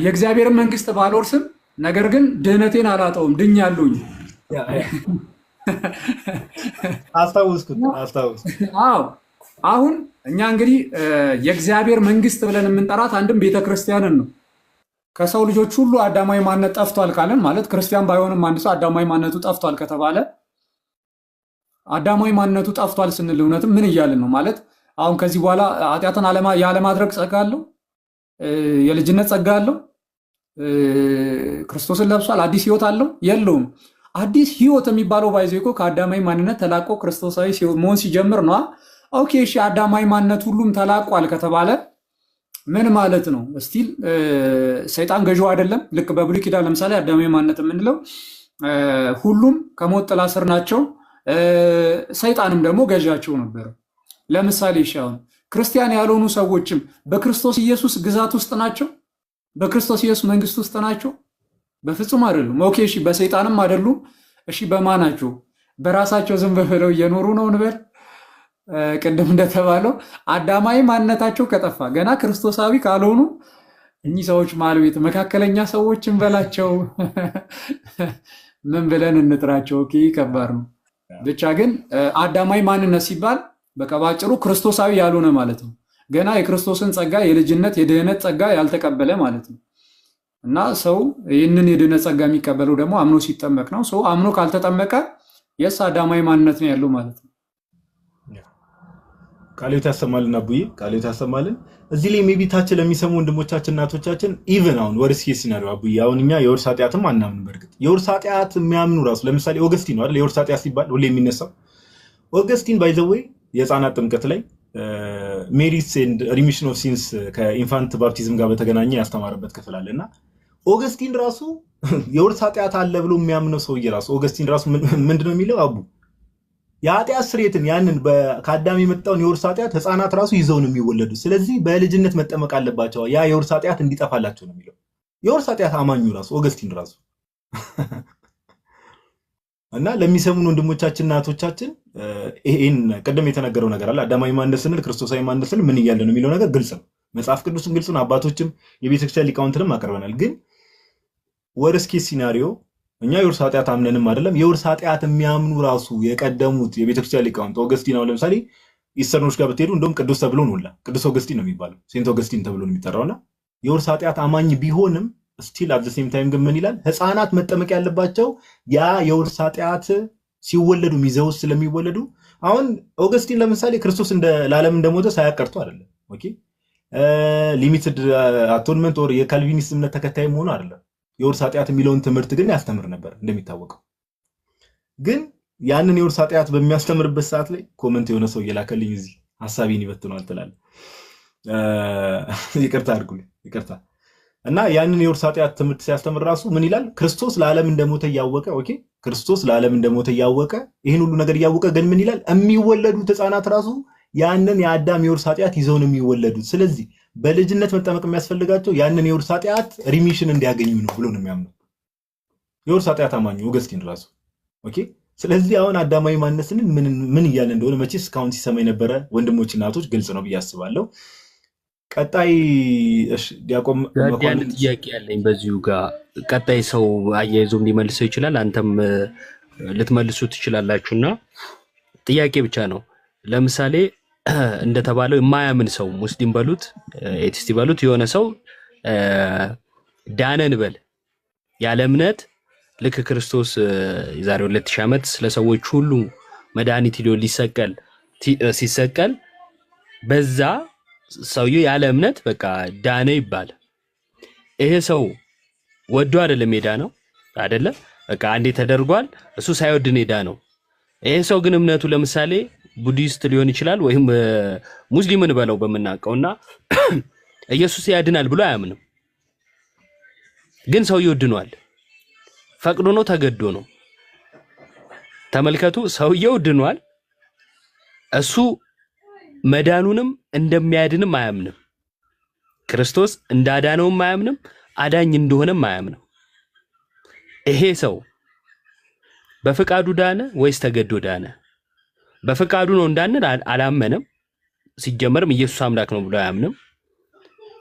የእግዚአብሔርን መንግስት ባልወርስም ነገር ግን ድህነቴን አላጣውም ድኛለሁኝ። አስታውስኩት። አዎ አሁን እኛ እንግዲህ የእግዚአብሔር መንግስት ብለን የምንጠራት አንድም ቤተክርስቲያንን ነው። ከሰው ልጆች ሁሉ አዳማዊ ማንነት ጠፍቷል ካለን ማለት ክርስቲያን ባይሆንም አንድ ሰው አዳማዊ ማንነቱ ጠፍቷል ከተባለ አዳማዊ ማንነቱ ጠፍቷል ስንል እውነትም ምን እያልን ነው ማለት? አሁን ከዚህ በኋላ ኃጢአትን ያለማድረግ ጸጋ አለው፣ የልጅነት ጸጋ አለው፣ ክርስቶስን ለብሷል፣ አዲስ ህይወት አለው የለውም? አዲስ ህይወት የሚባለው ባይዘ እኮ ከአዳማዊ ማንነት ተላቆ ክርስቶሳዊ መሆን ሲጀምር ነው። ኦኬ እሺ፣ አዳማዊ ማንነት ሁሉም ተላቋል ከተባለ ምን ማለት ነው? እስቲል ሰይጣን ገዢው አይደለም? ልክ በብሉይ ኪዳን ለምሳሌ አዳማዊ ማንነት የምንለው ሁሉም ከሞት ጥላ ስር ናቸው፣ ሰይጣንም ደግሞ ገዣቸው ነበር። ለምሳሌ አሁን ክርስቲያን ያልሆኑ ሰዎችም በክርስቶስ ኢየሱስ ግዛት ውስጥ ናቸው? በክርስቶስ ኢየሱስ መንግስት ውስጥ ናቸው? በፍጹም አይደሉም። ኦኬ እሺ፣ በሰይጣንም አይደሉም። እሺ በማናቸው? በራሳቸው ዝም ብለው እየኖሩ ነው እንበል። ቅድም እንደተባለው አዳማዊ ማንነታቸው ከጠፋ ገና ክርስቶሳዊ ካልሆኑ እኚህ ሰዎች ማለት መካከለኛ ሰዎች እንበላቸው ምን ብለን እንጥራቸው? ኦኬ ከባድ ነው። ብቻ ግን አዳማዊ ማንነት ሲባል በቃ ባጭሩ ክርስቶሳዊ ያልሆነ ማለት ነው። ገና የክርስቶስን ጸጋ የልጅነት የድህነት ጸጋ ያልተቀበለ ማለት ነው። እና ሰው ይህንን የድህነት ጸጋ የሚቀበለው ደግሞ አምኖ ሲጠመቅ ነው። ሰው አምኖ ካልተጠመቀ የስ አዳማዊ ማንነት ነው ያለው ማለት ነው። ቃልዮት ያሰማልን አቡዬ፣ ቃልዮት ያሰማልን። እዚህ ላይ ሜቢ ታች ለሚሰሙ ወንድሞቻችን እናቶቻችን ኢቭን አሁን ወርስ ኬስ ሲናሪዮ አቡዬ፣ አሁን እኛ የውርስ ኃጢአትም አናምን። በእርግጥ የውርስ ኃጢአት የሚያምኑ ራሱ ለምሳሌ ኦገስቲን ነው አይደል? የውርስ ኃጢአት ሲባል ሁሌ የሚነሳው ኦገስቲን ባይ ዘ ዌይ የህፃናት ጥምቀት ላይ ሜሪትስ ኤንድ ሪሚሽን ኦፍ ሲንስ ከኢንፋንት ባፕቲዝም ጋር በተገናኘ ያስተማረበት ክፍል አለ እና ኦገስቲን ራሱ የውርስ ኃጢአት አለ ብሎ የሚያምነው ሰውዬ ራሱ ኦገስቲን ራሱ ምንድነው የሚለው አቡ የኃጢአት ስርየትን ያንን ከአዳም የመጣውን የውርስ ኃጢአት ህፃናት ራሱ ይዘው ነው የሚወለዱ። ስለዚህ በልጅነት መጠመቅ አለባቸው ያ የውርስ ኃጢአት እንዲጠፋላቸው ነው የሚለው የውርስ ኃጢአት አማኙ ራሱ ኦገስቲን ራሱ እና ለሚሰሙን ወንድሞቻችን እናቶቻችን ይሄን ቅድም የተነገረው ነገር አለ። አዳማዊ ማንነት ስንል ክርስቶሳዊ ማንነት ስንል ምን እያለ ነው የሚለው ነገር ግልጽ ነው። መጽሐፍ ቅዱስም ግልጽ ነው። አባቶችም የቤተክርስቲያን ሊቃውንትንም አቀርበናል። ግን ወርስ ኬስ ሲናሪዮ እኛ የውርስ ኃጢአት አምነንም አይደለም የውርስ ኃጢአት የሚያምኑ ራሱ የቀደሙት የቤተክርስቲያን ሊቃውንት ኦገስቲን አሁን ለምሳሌ ኢስተርኖች ጋር ብትሄዱ እንደውም ቅዱስ ተብሎ ነው ቅዱስ ኦገስቲን ነው የሚባለው፣ ሴንት ኦገስቲን ተብሎ ነው የሚጠራውና የውርስ ኃጢአት አማኝ ቢሆንም ስቲል አት ዘ ሴም ታይም ግን ምን ይላል? ህፃናት መጠመቅ ያለባቸው ያ የውርስ ኃጢአት ሲወለዱ ሚዘውስ ስለሚወለዱ። አሁን ኦገስቲን ለምሳሌ ክርስቶስ ለዓለም እንደሞተ ሳያቀርቱ አይደለም። ኦኬ ሊሚትድ አቶንመንት ኦር የካልቪኒስት እምነት ተከታይ መሆኑ አይደለም። የውርስ ኃጢአት የሚለውን ትምህርት ግን ያስተምር ነበር እንደሚታወቀው። ግን ያንን የውርስ ኃጢአት በሚያስተምርበት ሰዓት ላይ ኮመንት የሆነ ሰው እየላከልኝ እዚህ ሐሳቤን ይበትኗል ትላለህ። ይቅርታ አድርጉልኝ፣ ይቅርታ። እና ያንን የውርስ ኃጢአት ትምህርት ሲያስተምር ራሱ ምን ይላል? ክርስቶስ ለዓለም እንደሞተ እያወቀ ኦኬ ክርስቶስ ለዓለም እንደሞተ እያወቀ ይህን ሁሉ ነገር እያወቀ ግን ምን ይላል? የሚወለዱት ህፃናት ራሱ ያንን የአዳም የውርስ ኃጢአት ይዘው ነው የሚወለዱት። ስለዚህ በልጅነት መጠመቅ የሚያስፈልጋቸው ያንን የውርስ ኃጢአት ሪሚሽን እንዲያገኙ ነው ብሎ ነው የሚያምነው የውርስ ኃጢአት አማኙ ኦገስቲን ራሱ። ኦኬ ስለዚህ አሁን አዳማዊ ማንነት ስንል ምን እያለ እንደሆነ መቼስ እስካሁን ሲሰማ የነበረ ወንድሞች እናቶች ግልጽ ነው ብዬ አስባለሁ። ቀጣይ ዲያቆን ያን ጥያቄ ያለኝ በዚሁ ጋር ቀጣይ ሰው አያይዞም ሊመልሰው ይችላል፣ አንተም ልትመልሱ ትችላላችሁና ጥያቄ ብቻ ነው። ለምሳሌ እንደተባለው የማያምን ሰው ሙስሊም በሉት ኤቲስት በሉት የሆነ ሰው ዳነን በል ያለ እምነት ልክ ክርስቶስ የዛሬ 2000 ዓመት ስለሰዎች ሁሉ መድኃኒት ሊሆ ሊሰቀል ሲሰቀል በዛ ሰውዬው ያለ እምነት በቃ ዳነ ይባል። ይሄ ሰው ወዶ አይደለም ሄዳ ነው አይደለም፣ በቃ አንዴ ተደርጓል፣ እሱ ሳይወድ ነው ሄዳ ነው። ይሄ ሰው ግን እምነቱ ለምሳሌ ቡዲስት ሊሆን ይችላል ወይም ሙስሊምን በለው በመናቀውና ኢየሱስ ያድናል ብሎ አያምንም። ግን ሰውየው ድኗል። ፈቅዶ ነው ተገዶ ነው? ተመልከቱ፣ ሰውየው ድኗል። እሱ መዳኑንም እንደሚያድንም አያምንም። ክርስቶስ እንዳዳነውም አያምንም፣ አዳኝ እንደሆነም አያምንም። ይሄ ሰው በፍቃዱ ዳነ ወይስ ተገዶ ዳነ? በፍቃዱ ነው እንዳንል አላመነም። ሲጀመርም ኢየሱስ አምላክ ነው ብሎ አያምንም።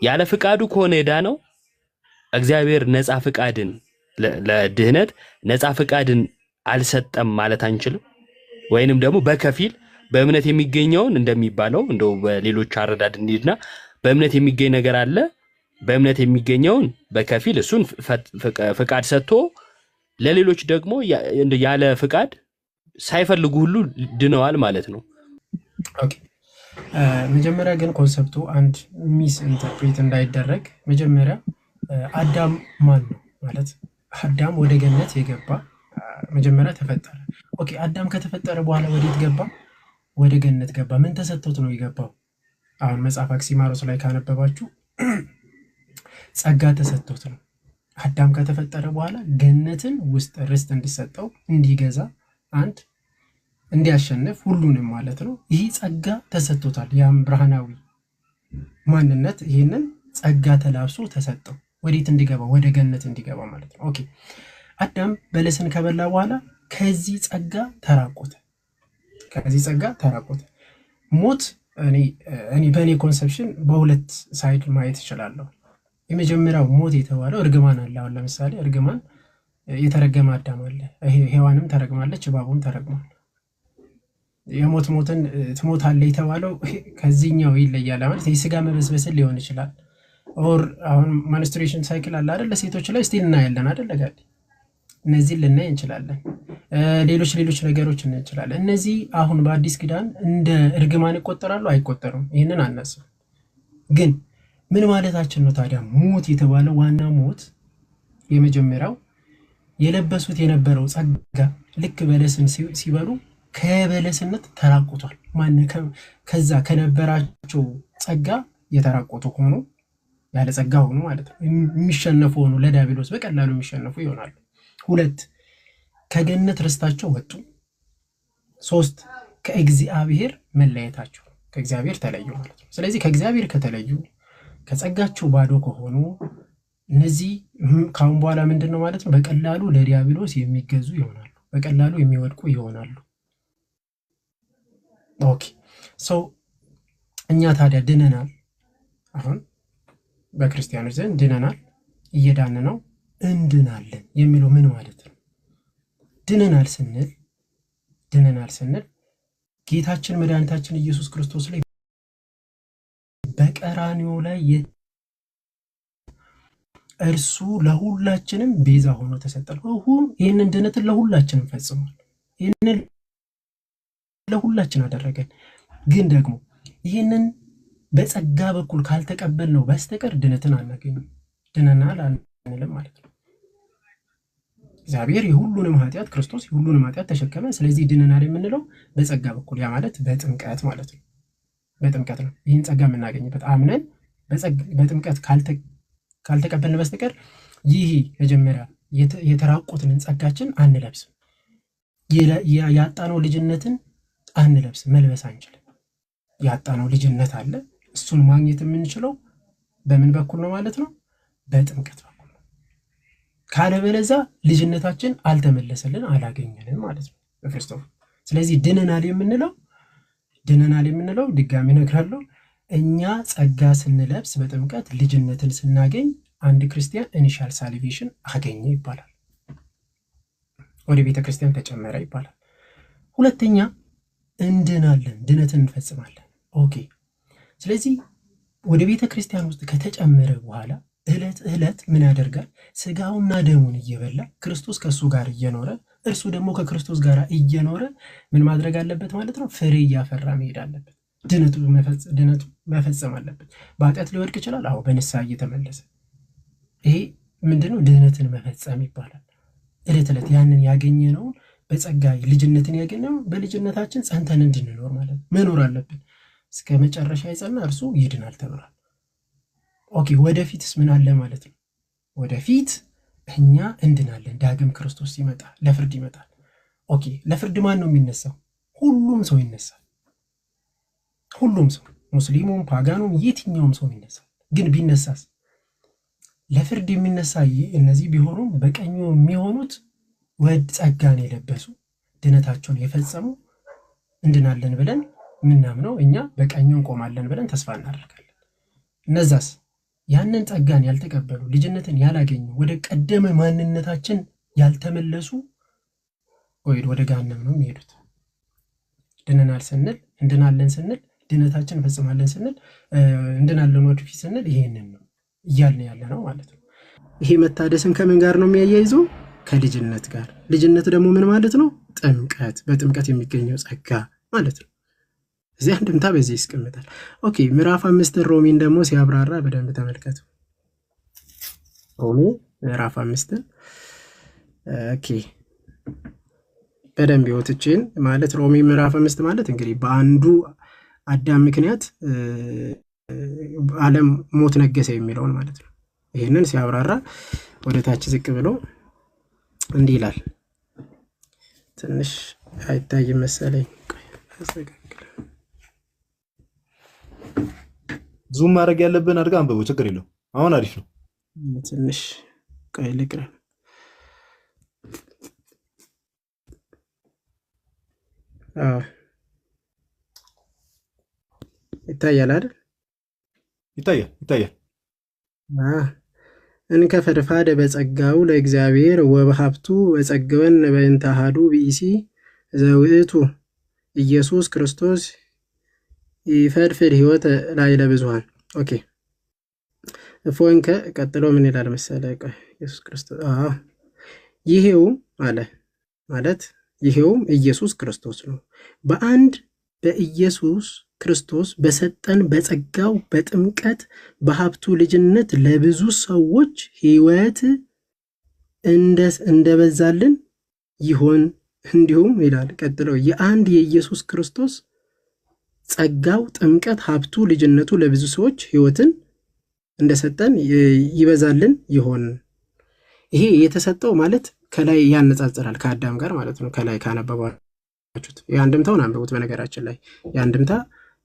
ያለ ፍቃዱ ከሆነ የዳነው እግዚአብሔር ነፃ ፍቃድን ለድህነት ነፃ ፍቃድን አልሰጠም ማለት አንችልም። ወይንም ደግሞ በከፊል በእምነት የሚገኘውን እንደሚባለው እንደው በሌሎች አረዳድ እንሂድና በእምነት የሚገኝ ነገር አለ። በእምነት የሚገኘውን በከፊል እሱን ፍቃድ ሰጥቶ ለሌሎች ደግሞ ያለ ፍቃድ ሳይፈልጉ ሁሉ ድነዋል ማለት ነው። ኦኬ መጀመሪያ ግን ኮንሰፕቱ አንድ ሚስ ኢንተርፕሬት እንዳይደረግ መጀመሪያ አዳም ማን ነው ማለት አዳም ወደ ገነት የገባ መጀመሪያ ተፈጠረ። ኦኬ አዳም ከተፈጠረ በኋላ ወዴት ገባ? ወደ ገነት ገባ። ምን ተሰጥቶት ነው የገባው? አሁን መጽሐፍ አክሲማሮስ ላይ ካነበባችሁ ጸጋ ተሰጥቶት ነው። አዳም ከተፈጠረ በኋላ ገነትን ውስጥ ርስት እንዲሰጠው እንዲገዛ አንድ እንዲያሸንፍ ሁሉንም ማለት ነው። ይህ ጸጋ ተሰጥቶታል። ያም ብርሃናዊ ማንነት ይህንን ጸጋ ተላብሶ ተሰጠው። ወዴት እንዲገባ? ወደ ገነት እንዲገባ ማለት ነው። ኦኬ አዳም በለስን ከበላ በኋላ ከዚህ ጸጋ ተራቆተ። ከዚህ ጸጋ ተራቆተ። ሞት እኔ በእኔ ኮንሰፕሽን በሁለት ሳይድ ማየት እችላለሁ። የመጀመሪያው ሞት የተባለው እርግማን አለ። አሁን ለምሳሌ እርግማን የተረገመ አዳም አለ። ሔዋንም ተረግማለች፣ እባቡም ተረግሟል። የሞት ሞትን ትሞታለህ የተባለው ከዚህኛው ይለያል ማለት የስጋ መበስበስን ሊሆን ይችላል። ኦር አሁን ማንስትሬሽን ሳይክል አለ አይደል? ለሴቶች ላይ ስቲል እናያለን አይደል? ጋር እነዚህን ልናይ እንችላለን። ሌሎች ነገሮች እናይ እንችላለን። እነዚህ አሁን በአዲስ ኪዳን እንደ እርግማን ይቆጠራሉ አይቆጠሩም? ይህንን አናስብ። ግን ምን ማለታችን ነው ታዲያ? ሞት የተባለው ዋና ሞት የመጀመሪያው የለበሱት የነበረው ጸጋ ልክ በለስን ሲበሉ ከበለስነት ተራቆቷል። ከዛ ከነበራቸው ጸጋ የተራቆቱ ሆኖ ያለ ጸጋ ሆኖ ማለት ነው። የሚሸነፉ ሆኖ ለዲያብሎስ በቀላሉ የሚሸነፉ ይሆናሉ። 2 ከገነት ርስታቸው ወጡ። 3 ከእግዚአብሔር መለየታቸው፣ ከእግዚአብሔር ተለዩ ማለት ነው። ስለዚህ ከእግዚአብሔር ከተለዩ ከጸጋቸው ባዶ ከሆኑ እነዚህ ካሁን በኋላ ምንድነው ማለት ነው? በቀላሉ ለዲያብሎስ የሚገዙ ይሆናሉ፣ በቀላሉ የሚወድቁ ይሆናሉ። ኦኬ ሶ እኛ ታዲያ ድነናል። አሁን በክርስቲያኖች ዘንድ ድነናል፣ እየዳን ነው፣ እንድናለን የሚለው ምን ማለት ነው? ድነናል ስንል ጌታችን መድኃኒታችን ኢየሱስ ክርስቶስ ላይ በቀራንዮ ላይ እርሱ ለሁላችንም ቤዛ ሆኖ ተሰጠን። ይህንን ድነትን ለሁላችንም ፈጽሟል። ይህንን ለሁላችን አደረገን። ግን ደግሞ ይህንን በጸጋ በኩል ካልተቀበልነው በስተቀር ድነትን አናገኝም። ድነናል አንልም ማለት ነው። እግዚአብሔር የሁሉንም ኃጢአት ክርስቶስ የሁሉንም ኃጢአት ተሸከመ። ስለዚህ ድነናል የምንለው በጸጋ በኩል ያ ማለት በጥምቀት ማለት ነው። በጥምቀት ነው ይህን ጸጋ የምናገኝበት። አምነን በጥምቀት ካልተቀበልን በስተቀር ይህ መጀመሪያ የተራቆትን ጸጋችን አንለብስም። ያጣነው ልጅነትን አንለብስም፣ መልበስ አንችልም። ያጣነው ልጅነት አለ። እሱን ማግኘት የምንችለው በምን በኩል ነው ማለት ነው? በጥምቀት በኩል ነው። ካለበለዚያ ልጅነታችን አልተመለሰልን፣ አላገኘንም ማለት ነው በክርስቶስ። ስለዚህ ድነናል የምንለው ድጋሚ እነግራለሁ፣ እኛ ጸጋ ስንለብስ በጥምቀት ልጅነትን ስናገኝ አንድ ክርስቲያን ኢኒሻል ሳልቬሽን አገኘ ይባላል፣ ወደ ቤተ ክርስቲያን ተጨመረ ይባላል። ሁለተኛ እንድናለን፣ ድነትን እንፈጽማለን። ኦኬ ስለዚህ ወደ ቤተ ክርስቲያን ውስጥ ከተጨመረ በኋላ ዕለት ምን ያደርጋል? ስጋውና ደሙን እየበላ ክርስቶስ ከእሱ ጋር እየኖረ እርሱ ደግሞ ከክርስቶስ ጋር እየኖረ ምን ማድረግ አለበት ማለት ነው? ፍሬ እያፈራ መሄድ አለበት። ድነቱ መፈጸም አለበት። በኃጢአት ሊወድቅ ይችላል። አዎ በንስሐ እየተመለሰ ይሄ ምንድነው? ድህነትን መፈጸም ይባላል። ዕለት ያንን ያገኘነውን በጸጋ ልጅነትን ያገኘው በልጅነታችን ጸንተን እንድንኖር ማለት ነው። መኖር አለብን። እስከ መጨረሻ የጸና እርሱ ይድናል ተብሏል። ኦኬ፣ ወደፊትስ ምን አለ ማለት ነው? ወደፊት እኛ እንድናለን። ዳግም ክርስቶስ ሲመጣ ለፍርድ ይመጣል። ኦኬ፣ ለፍርድ ማን ነው የሚነሳው? ሁሉም ሰው ይነሳል። ሁሉም ሰው፣ ሙስሊሙም፣ ፓጋኑም፣ የትኛውም ሰው ይነሳል። ግን ቢነሳስ ለፍርድ የሚነሳ እነዚህ ቢሆኑም በቀኙ የሚሆኑት ወድ ጸጋን የለበሱ ድነታቸውን የፈጸሙ እንድናለን ብለን ምናምነው እኛ በቀኙ እንቆማለን ብለን ተስፋ እናደርጋለን። እነዛስ ያንን ጸጋን ያልተቀበሉ ልጅነትን ያላገኙ ወደ ቀደመ ማንነታችን ያልተመለሱ ወደ ገሃነም ነው የሚሄዱት። ድነናል ስንል እንድናለን ስንል ድነታችን ፈጽማለን ስንል እንድናለን ወደፊት ስንል ይሄንን ነው እያልን ያለ ነው ማለት ነው። ይሄ መታደስን ከምን ጋር ነው የሚያያይዘው? ከልጅነት ጋር። ልጅነት ደግሞ ምን ማለት ነው? ጥምቀት፣ በጥምቀት የሚገኘው ጸጋ ማለት ነው። እዚህ አንድምታ በዚህ ይስቀምጣል። ኦኬ፣ ምዕራፍ 5 ሮሜን ደግሞ ሲያብራራ በደንብ ተመልከቱ። ሮሜ ምዕራፍ 5 ኦኬ፣ በደንብ ይወትችን ማለት ሮሜ ምዕራፍ 5 ማለት እንግዲህ በአንዱ አዳም ምክንያት ዓለም ሞት ነገሰ የሚለውን ማለት ነው። ይሄንን ሲያብራራ ወደ ታች ዝቅ ብሎ እንዲህ ይላል። ትንሽ አይታይም መሰለኝ። ዙም ማድረግ ያለብን አድርጋ አንብቦ ችግር የለው። አሁን አሪፍ ነው። ትንሽ ቆይ ልቅረብ። ይታያል አይደል? ይታያል። እንከፈድፋደ በጸጋው ለእግዚአብሔር ወበሀብቱ በጸገወን በእንተ አሐዱ ብእሲ ዘውእቱ ኢየሱስ ክርስቶስ ይፈድፍድ ሕይወት ላይ ለብዙሃን። ኦኬ፣ እፎንከ ቀጥሎ ምን ይላል መሰለ? ኢየሱስ ክርስቶስ ይሄውም አለ ማለት ይሄውም ኢየሱስ ክርስቶስ ነው። በአንድ በኢየሱስ ክርስቶስ በሰጠን በጸጋው በጥምቀት በሀብቱ ልጅነት ለብዙ ሰዎች ሕይወት እንደበዛልን ይሆን። እንዲሁም ይላል ቀጥሎ የአንድ የኢየሱስ ክርስቶስ ጸጋው ጥምቀት ሀብቱ ልጅነቱ ለብዙ ሰዎች ሕይወትን እንደሰጠን ይበዛልን ይሆን። ይሄ የተሰጠው ማለት ከላይ ያነጻጽራል ከአዳም ጋር ማለት ነው። ከላይ ካነበባችሁት የአንድምታውን አንብቡት። በነገራችን ላይ የአንድምታ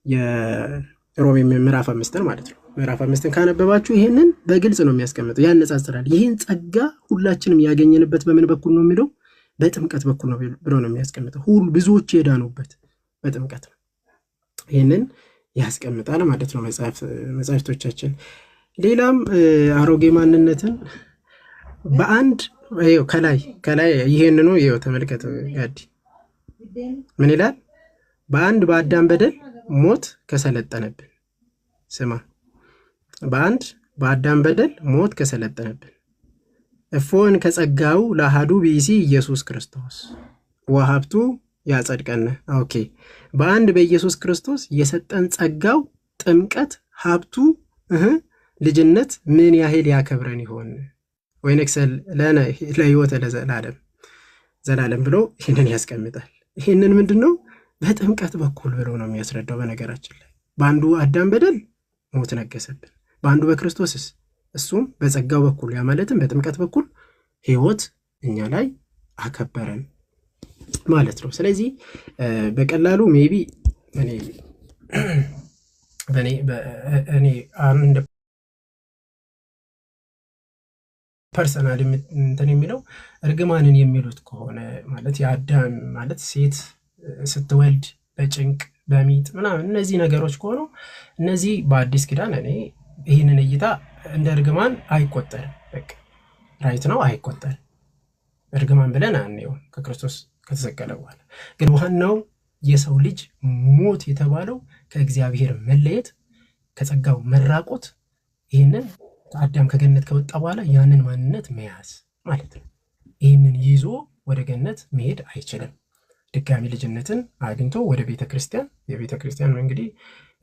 የሮሜ ምዕራፍ 5 ማለት ነው። ምዕራፍ 5 ካነበባችሁ ይሄንን በግልጽ ነው የሚያስቀምጠው፣ ያነጻጽራል። ይህን ጸጋ ሁላችንም ያገኘንበት በምን በኩል ነው የሚለው? በጥምቀት በኩል ነው ብሎ ነው የሚያስቀምጠው። ሁሉ ብዙዎች የዳኑበት በጥምቀት ነው። ይህንን ያስቀምጣል ማለት ነው መጻሕፍቶቻችን። ሌላም አሮጌ ማንነትን በአንድ ከላይ ይሄንኑ ይኸው ተመልከቱ። ጋዲ ምን ይላል? በአንድ በአዳም በደል ሞት ከሰለጠነብን። ስማ፣ በአንድ በአዳም በደል ሞት ከሰለጠነብን እፎን ከጸጋው ለአሐዱ ብእሲ ኢየሱስ ክርስቶስ ወሀብቱ ያጸድቀን። ኦኬ፣ በአንድ በኢየሱስ ክርስቶስ የሰጠን ጸጋው ጥምቀት ሀብቱ ልጅነት ምን ያህል ያከብረን ይሆን? ወይነክሰል ለነ ለሕይወተ ዘላለም ብሎ ይህንን ያስቀምጣል። ይህንን ምንድን ነው በጥምቀት በኩል ብሎ ነው የሚያስረዳው። በነገራችን ላይ በአንዱ አዳም በደል ሞት ነገሰብን፣ በአንዱ በክርስቶስስ እሱም በጸጋው በኩል ያ ማለትም በጥምቀት በኩል ሕይወት እኛ ላይ አከበረን ማለት ነው። ስለዚህ በቀላሉ ሜቢ እኔ እንደ ፐርሰናል እንትን የሚለው እርግማንን የሚሉት ከሆነ ማለት የአዳም ማለት ሴት ስትወልድ በጭንቅ በሚጥ ምናምን እነዚህ ነገሮች ከሆኑ እነዚህ በአዲስ ኪዳን እኔ ይህንን እይታ እንደ እርግማን አይቆጠርም። በቃ ራይት ነው፣ አይቆጠርም። እርግማን ብለን አንየው ከክርስቶስ ከተሰቀለ በኋላ። ግን ዋናው የሰው ልጅ ሞት የተባለው ከእግዚአብሔር መለየት፣ ከጸጋው መራቆት፣ ይህንን አዳም ከገነት ከወጣ በኋላ ያንን ማንነት መያዝ ማለት ነው። ይህንን ይዞ ወደ ገነት መሄድ አይችልም። ድጋሚ ልጅነትን አግኝቶ ወደ ቤተክርስቲያን፣ የቤተክርስቲያን እንግዲህ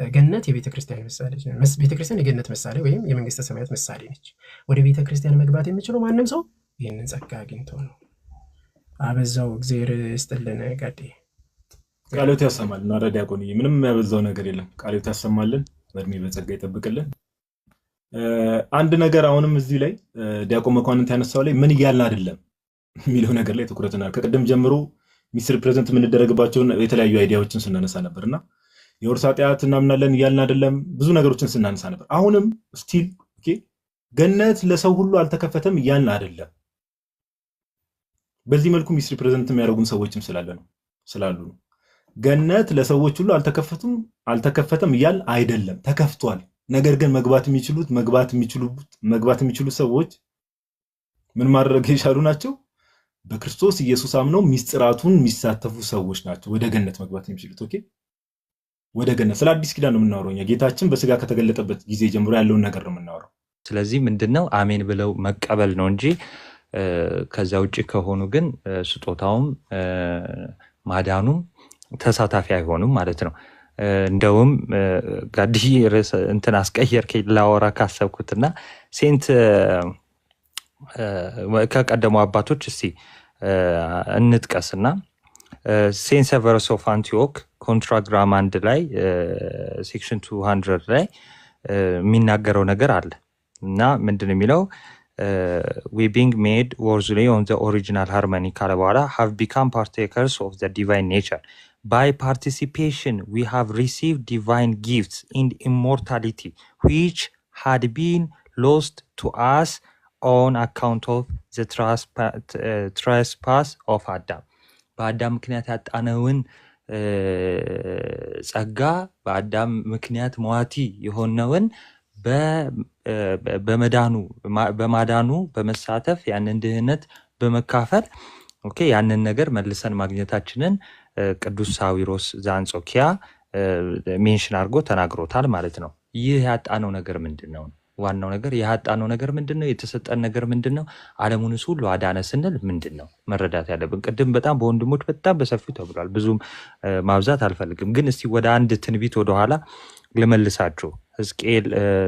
ገነት የቤተክርስቲያን ምሳሌ ነች። ቤተክርስቲያን የገነት ምሳሌ ወይም የመንግስተ ሰማያት ምሳሌ ነች። ወደ ቤተክርስቲያን መግባት የሚችለው ማንም ሰው ይህንን ጸጋ አግኝቶ ነው። አበዛው። እግዚአብሔር ይስጥልን ጋዴ። ቃሎት ያሰማል እና ዲያቆን ምንም ያበዛው ነገር የለም። ቃሎት ያሰማልን፣ በእድሜ በጸጋ ይጠብቅልን። አንድ ነገር አሁንም እዚህ ላይ ዲያቆን መኳንንት ያነሳው ላይ ምን እያልን አይደለም የሚለው ነገር ላይ ትኩረት እናድርግ። ከቅድም ጀምሮ ሚስር ፕሬዘንት የምንደረግባቸውን የተለያዩ አይዲያዎችን ስናነሳ ነበርና የውርስ ኃጢአት እናምናለን እያልን አይደለም፣ ብዙ ነገሮችን ስናነሳ ነበር። አሁንም ስቲል ገነት ለሰው ሁሉ አልተከፈተም እያልን አይደለም። በዚህ መልኩ ሚስር ፕሬዘንት የሚያደርጉን ሰዎችም ስላሉ ነው። ገነት ለሰዎች ሁሉ አልተከፈተም እያልን አይደለም፣ ተከፍቷል። ነገር ግን መግባት የሚችሉ ሰዎች ምን ማድረግ የቻሉ ናቸው? በክርስቶስ ኢየሱስ አምነው ሚስጥራቱን የሚሳተፉ ሰዎች ናቸው ወደ ገነት መግባት የሚችሉት። ኦኬ፣ ወደ ገነት ስለ አዲስ ኪዳን ነው የምናወራው። ጌታችን በስጋ ከተገለጠበት ጊዜ ጀምሮ ያለውን ነገር ነው የምናወራው። ስለዚህ ምንድነው አሜን ብለው መቀበል ነው እንጂ ከዛ ውጭ ከሆኑ ግን ስጦታውም ማዳኑም ተሳታፊ አይሆኑም ማለት ነው። እንደውም ጋዲ እንትን አስቀየርከኝ ላወራ ካሰብኩትና ሴንት ከቀደሙ አባቶች እስቲ እንጥቀስና ሴንት ሰቨረስ ኦፍ አንቲዮክ ኮንትራግራም 1 ላይ ሴክሽን 200 ላይ የሚናገረው ነገር አለ እና ምንድን የሚለው we being made worthily on the original harmony ካለ በኋላ have become partakers of the divine nature. By participation, we have received divine gifts in immortality, which had been lost to us on account of the trespass of Adam. በአዳም ምክንያት ያጣነውን ጸጋ በአዳም ምክንያት ሟቲ የሆነውን በማዳኑ በመሳተፍ ያንን ድህነት በመካፈል ኦኬ ያንን ነገር መልሰን ማግኘታችንን ቅዱስ ሳዊሮስ ዘአንጾኪያ ሜንሽን አድርጎ ተናግሮታል ማለት ነው። ይህ ያጣነው ነገር ምንድነው? ዋናው ነገር ያጣነው ነገር ምንድነው? የተሰጠን ነገር ምንድነው? ዓለሙንስ ሁሉ አዳነ ስንል ምንድነው መረዳት ያለብን? ቅድም በጣም በወንድሞች በጣም በሰፊው ተብሏል። ብዙም ማብዛት አልፈልግም፣ ግን እስቲ ወደ አንድ ትንቢት ወደ ኋላ ልመልሳችሁ። ሕዝቅኤል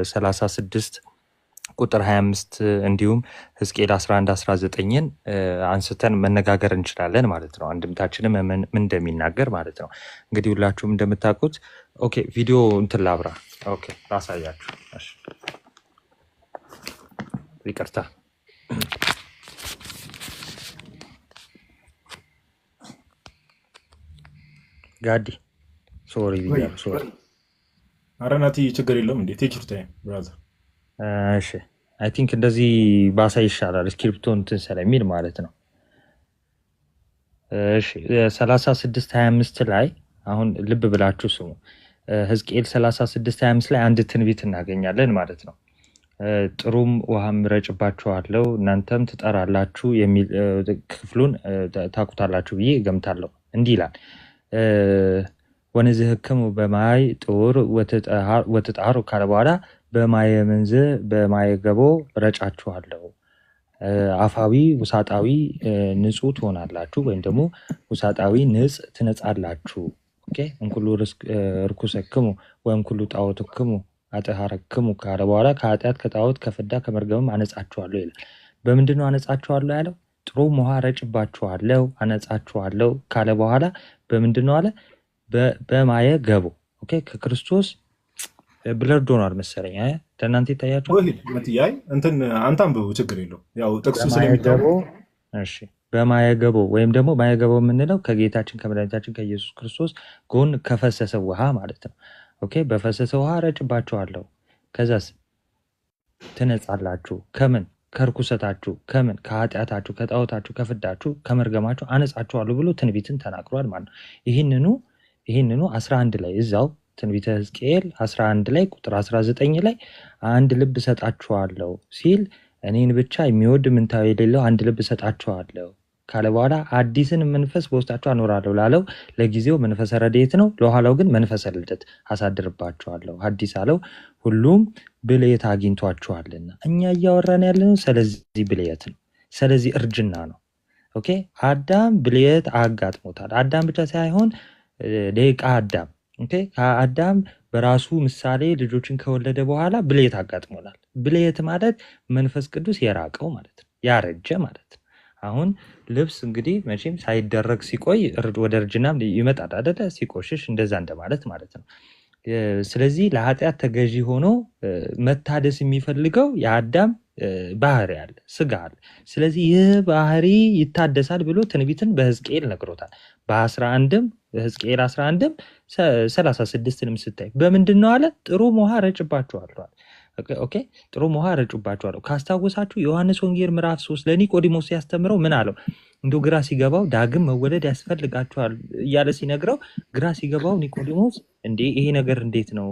36 ቁጥር 25 እንዲሁም ሕዝቅኤል 11:19ን አንስተን መነጋገር እንችላለን ማለት ነው። አንድምታችንም ምን እንደሚናገር ማለት ነው። እንግዲህ ሁላችሁም እንደምታውቁት ኦኬ፣ ቪዲዮ እንትን ላብራ። ኦኬ፣ ላሳያችሁ። እሺ፣ ይቅርታ ጋዲ ሶሪ ቪዲዮ ሶሪ። ኧረ ናቲ ችግር የለውም እንዴ፣ ቴክ ዩር ታይም ብራዘር። እሺ አይ ቲንክ እንደዚህ ባሳይ ይሻላል፣ ስክሪፕቶ እንትን ስለሚል ማለት ነው። እሺ 36:25 ላይ አሁን ልብ ብላችሁ ስሙ። ሕዝቅኤል 36:25 ላይ አንድ ትንቢት እናገኛለን ማለት ነው። ጥሩም ውሃም ረጭባችኋለሁ እናንተም ትጠራላችሁ የሚል ክፍሉን ታውቁታላችሁ ብዬ እገምታለሁ። እንዲህ ይላል ወንዝህክሙ በማይ ጡር ወትጣሩ ካለ በኋላ በማየ መንዝ በማየ ገቦ ረጫችኋለሁ። አፋዊ ውሳጣዊ ንጹህ ትሆናላችሁ፣ ወይም ደግሞ ውሳጣዊ ንጽ ትነጻላችሁ። ኦኬ እንኩሉ ርኩሰክሙ ወይም ኩሉ ጣዖትክሙ አጠሃረክሙ ካለ በኋላ ከኃጢአት ከጣዖት ከፍዳ ከመርገምም አነጻችኋለሁ ይላል። በምንድን ነው አነጻችኋለሁ ያለው? ጥሩም ውሃ ረጭባችኋለሁ አነጻችኋለሁ ካለ በኋላ በምንድን ነው አለ? በማየ ገቦ። ኦኬ ከክርስቶስ ብለርድ ሆኗል መሰለኝ። ለእናንተ ይታያችኋል። እንትን አንተ አንብቡ፣ ችግር የለውም ያው ጥቅሱ ስለሚታወቅ። እሺ በማየገቦ ወይም ደግሞ ማየገቦ የምንለው ከጌታችን ከመድኃኒታችን ከኢየሱስ ክርስቶስ ጎን ከፈሰሰ ውሃ ማለት ነው። ኦኬ በፈሰሰ ውሃ ረጭባችኋለሁ፣ ከዛስ ትነጻላችሁ። ከምን? ከርኩሰታችሁ። ከምን? ከኃጢአታችሁ፣ ከጣዖታችሁ፣ ከፍዳችሁ፣ ከመርገማችሁ አነጻችኋለሁ ብሎ ትንቢትን ተናግሯል ማለት ነው። ይህንኑ 11 ላይ እዛው ትንቢተ ሕዝቅኤል 11 ላይ ቁጥር 19 ላይ አንድ ልብ እሰጣችኋለሁ ሲል እኔን ብቻ የሚወድ ምንታዊ የሌለው አንድ ልብ እሰጣችኋለሁ ካለ በኋላ አዲስን መንፈስ በውስጣችሁ አኖራለሁ ላለው ለጊዜው መንፈሰ ረድኤት ነው፣ ለኋላው ግን መንፈሰ ልደት አሳድርባችኋለሁ አዲስ አለው። ሁሉም ብልየት አግኝቷችኋልና። እኛ እያወራን ያለነው ስለዚህ ብልየት ነው፣ ስለዚህ እርጅና ነው። ኦኬ አዳም ብልየት አጋጥሞታል። አዳም ብቻ ሳይሆን ደቂቃ አዳም አዳም በራሱ ምሳሌ ልጆችን ከወለደ በኋላ ብልየት አጋጥሞናል። ብልየት ማለት መንፈስ ቅዱስ የራቀው ማለት ነው፣ ያረጀ ማለት ነው። አሁን ልብስ እንግዲህ መቼም ሳይደረግ ሲቆይ ወደ እርጅናም ይመጣል አይደለ? ሲቆሽሽ እንደዛ እንደማለት ማለት ነው። ስለዚህ ለኃጢአት ተገዢ ሆኖ መታደስ የሚፈልገው የአዳም ባህሪ አለ፣ ስጋ አለ። ስለዚህ ይህ ባህሪ ይታደሳል ብሎ ትንቢትን በሕዝቅኤል ነግሮታል። በ11ም ሕዝቅኤል 11ም 36ንም ስታይ በምንድን ነው አለ? ጥሩም ውሃ ረጭባችኋለሁ። ኦኬ ጥሩም ውሃ ረጩባችኋለሁ። ካስታወሳችሁ ዮሐንስ ወንጌል ምዕራፍ 3 ለኒቆዲሞስ ሲያስተምረው ምን አለው? እንዶ ግራ ሲገባው ዳግም መወለድ ያስፈልጋችኋል እያለ ሲነግረው ግራ ሲገባው ኒቆዲሞስ እንዴ ይሄ ነገር እንዴት ነው?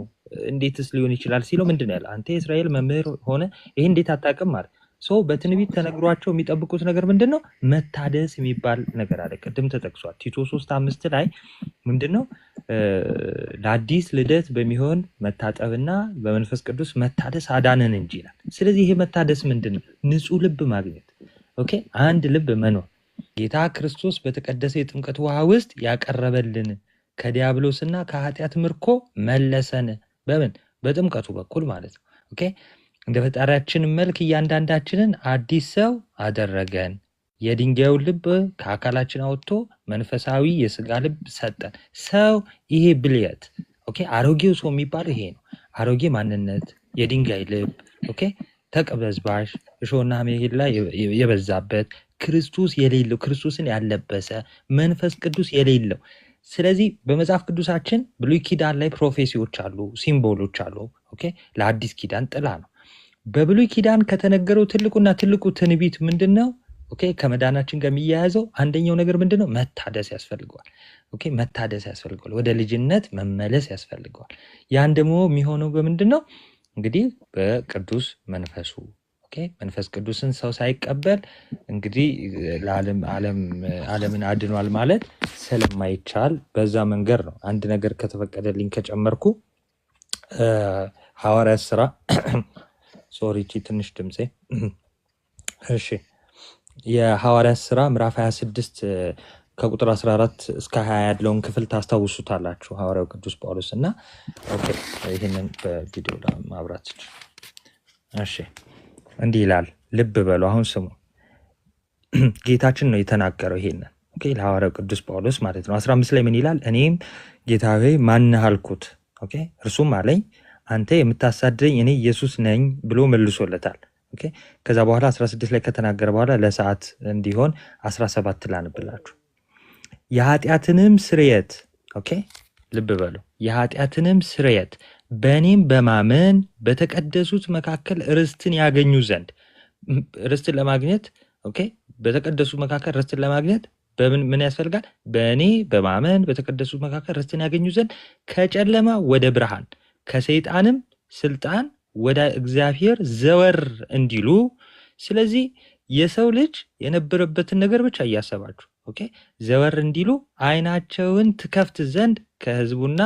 እንዴትስ ሊሆን ይችላል ሲለው ምንድን ነው ያለ? አንተ የእስራኤል መምህር ሆነ ይሄ እንዴት አታውቅም ማለት ሰው በትንቢት ተነግሯቸው የሚጠብቁት ነገር ምንድን ነው? መታደስ የሚባል ነገር አለ። ቅድም ተጠቅሷል። ቲቶ 3:5 ላይ ምንድን ነው? ለአዲስ ልደት በሚሆን መታጠብና በመንፈስ ቅዱስ መታደስ አዳነን እንጂ ይላል። ስለዚህ ይሄ መታደስ ምንድን ነው? ንጹህ ልብ ማግኘት። ኦኬ አንድ ልብ መኖር ጌታ ክርስቶስ በተቀደሰ የጥምቀት ውሃ ውስጥ ያቀረበልን ከዲያብሎስና ከኃጢአት ምርኮ መለሰን። በምን? በጥምቀቱ በኩል ማለት ነው። ኦኬ እንደ ፈጣሪያችን መልክ እያንዳንዳችንን አዲስ ሰው አደረገን። የድንጋዩን ልብ ከአካላችን አውጥቶ መንፈሳዊ የስጋ ልብ ሰጠን። ሰው ይሄ ብልየት ኦኬ አሮጌው ሰው የሚባለው ይሄ ነው። አሮጌ ማንነት፣ የድንጋይ ልብ ኦኬ ተቀበዝባዥ፣ እሾህና አሜኬላ የበዛበት፣ ክርስቶስ የሌለው፣ ክርስቶስን ያለበሰ፣ መንፈስ ቅዱስ የሌለው። ስለዚህ በመጽሐፍ ቅዱሳችን ብሉይ ኪዳን ላይ ፕሮፌሲዎች አሉ፣ ሲምቦሎች አሉ። ኦኬ ለአዲስ ኪዳን ጥላ ነው። በብሉይ ኪዳን ከተነገረው ትልቁ ትንቢት ምንድን ነው? ኦኬ ከመዳናችን ጋር የሚያያዘው አንደኛው ነገር ምንድን ነው? መታደስ ያስፈልገዋል። ኦኬ መታደስ ያስፈልገዋል። ወደ ልጅነት መመለስ ያስፈልገዋል። ያን ደግሞ የሚሆነው በምንድን ነው? እንግዲህ በቅዱስ መንፈሱ። ኦኬ መንፈስ ቅዱስን ሰው ሳይቀበል እንግዲህ ዓለምን አድኗል ማለት ስለማይቻል በዛ መንገድ ነው። አንድ ነገር ከተፈቀደልኝ ከጨመርኩ ሐዋርያት ሥራ ሶሪ ትንሽ ድምፄ እሺ የሐዋርያት ሥራ ምዕራፍ 26 ከቁጥር 14 እስከ 20 ያለውን ክፍል ታስታውሱታላችሁ። ሐዋርያው ቅዱስ ጳውሎስ እና ኦኬ ይሄንን በቪዲዮ ለማብራት እሺ እንዲህ ይላል። ልብ በሉ አሁን ስሙ። ጌታችን ነው የተናገረው ይሄንን ኦኬ ለሐዋርያው ቅዱስ ጳውሎስ ማለት ነው። 15 ላይ ምን ይላል? እኔም ጌታዬ ማንህ አልኩት። ኦኬ እርሱም አለኝ አንተ የምታሳድደኝ እኔ ኢየሱስ ነኝ ብሎ መልሶለታል። ኦኬ ከዛ በኋላ 16 ላይ ከተናገረ በኋላ ለሰዓት እንዲሆን 17 ላንብላችሁ። የኃጢአትንም ስርየት ኦኬ ልብ በሉ የኃጢአትንም ስርየት በእኔም በማመን በተቀደሱት መካከል ርስትን ያገኙ ዘንድ ርስትን ለማግኘት ኦኬ በተቀደሱት መካከል ርስትን ለማግኘት ምን ያስፈልጋል? በእኔ በማመን በተቀደሱት መካከል ርስትን ያገኙ ዘንድ ከጨለማ ወደ ብርሃን ከሰይጣንም ስልጣን ወደ እግዚአብሔር ዘወር እንዲሉ። ስለዚህ የሰው ልጅ የነበረበትን ነገር ብቻ እያሰባችሁ ኦኬ ዘወር እንዲሉ ዓይናቸውን ትከፍት ዘንድ ከሕዝቡና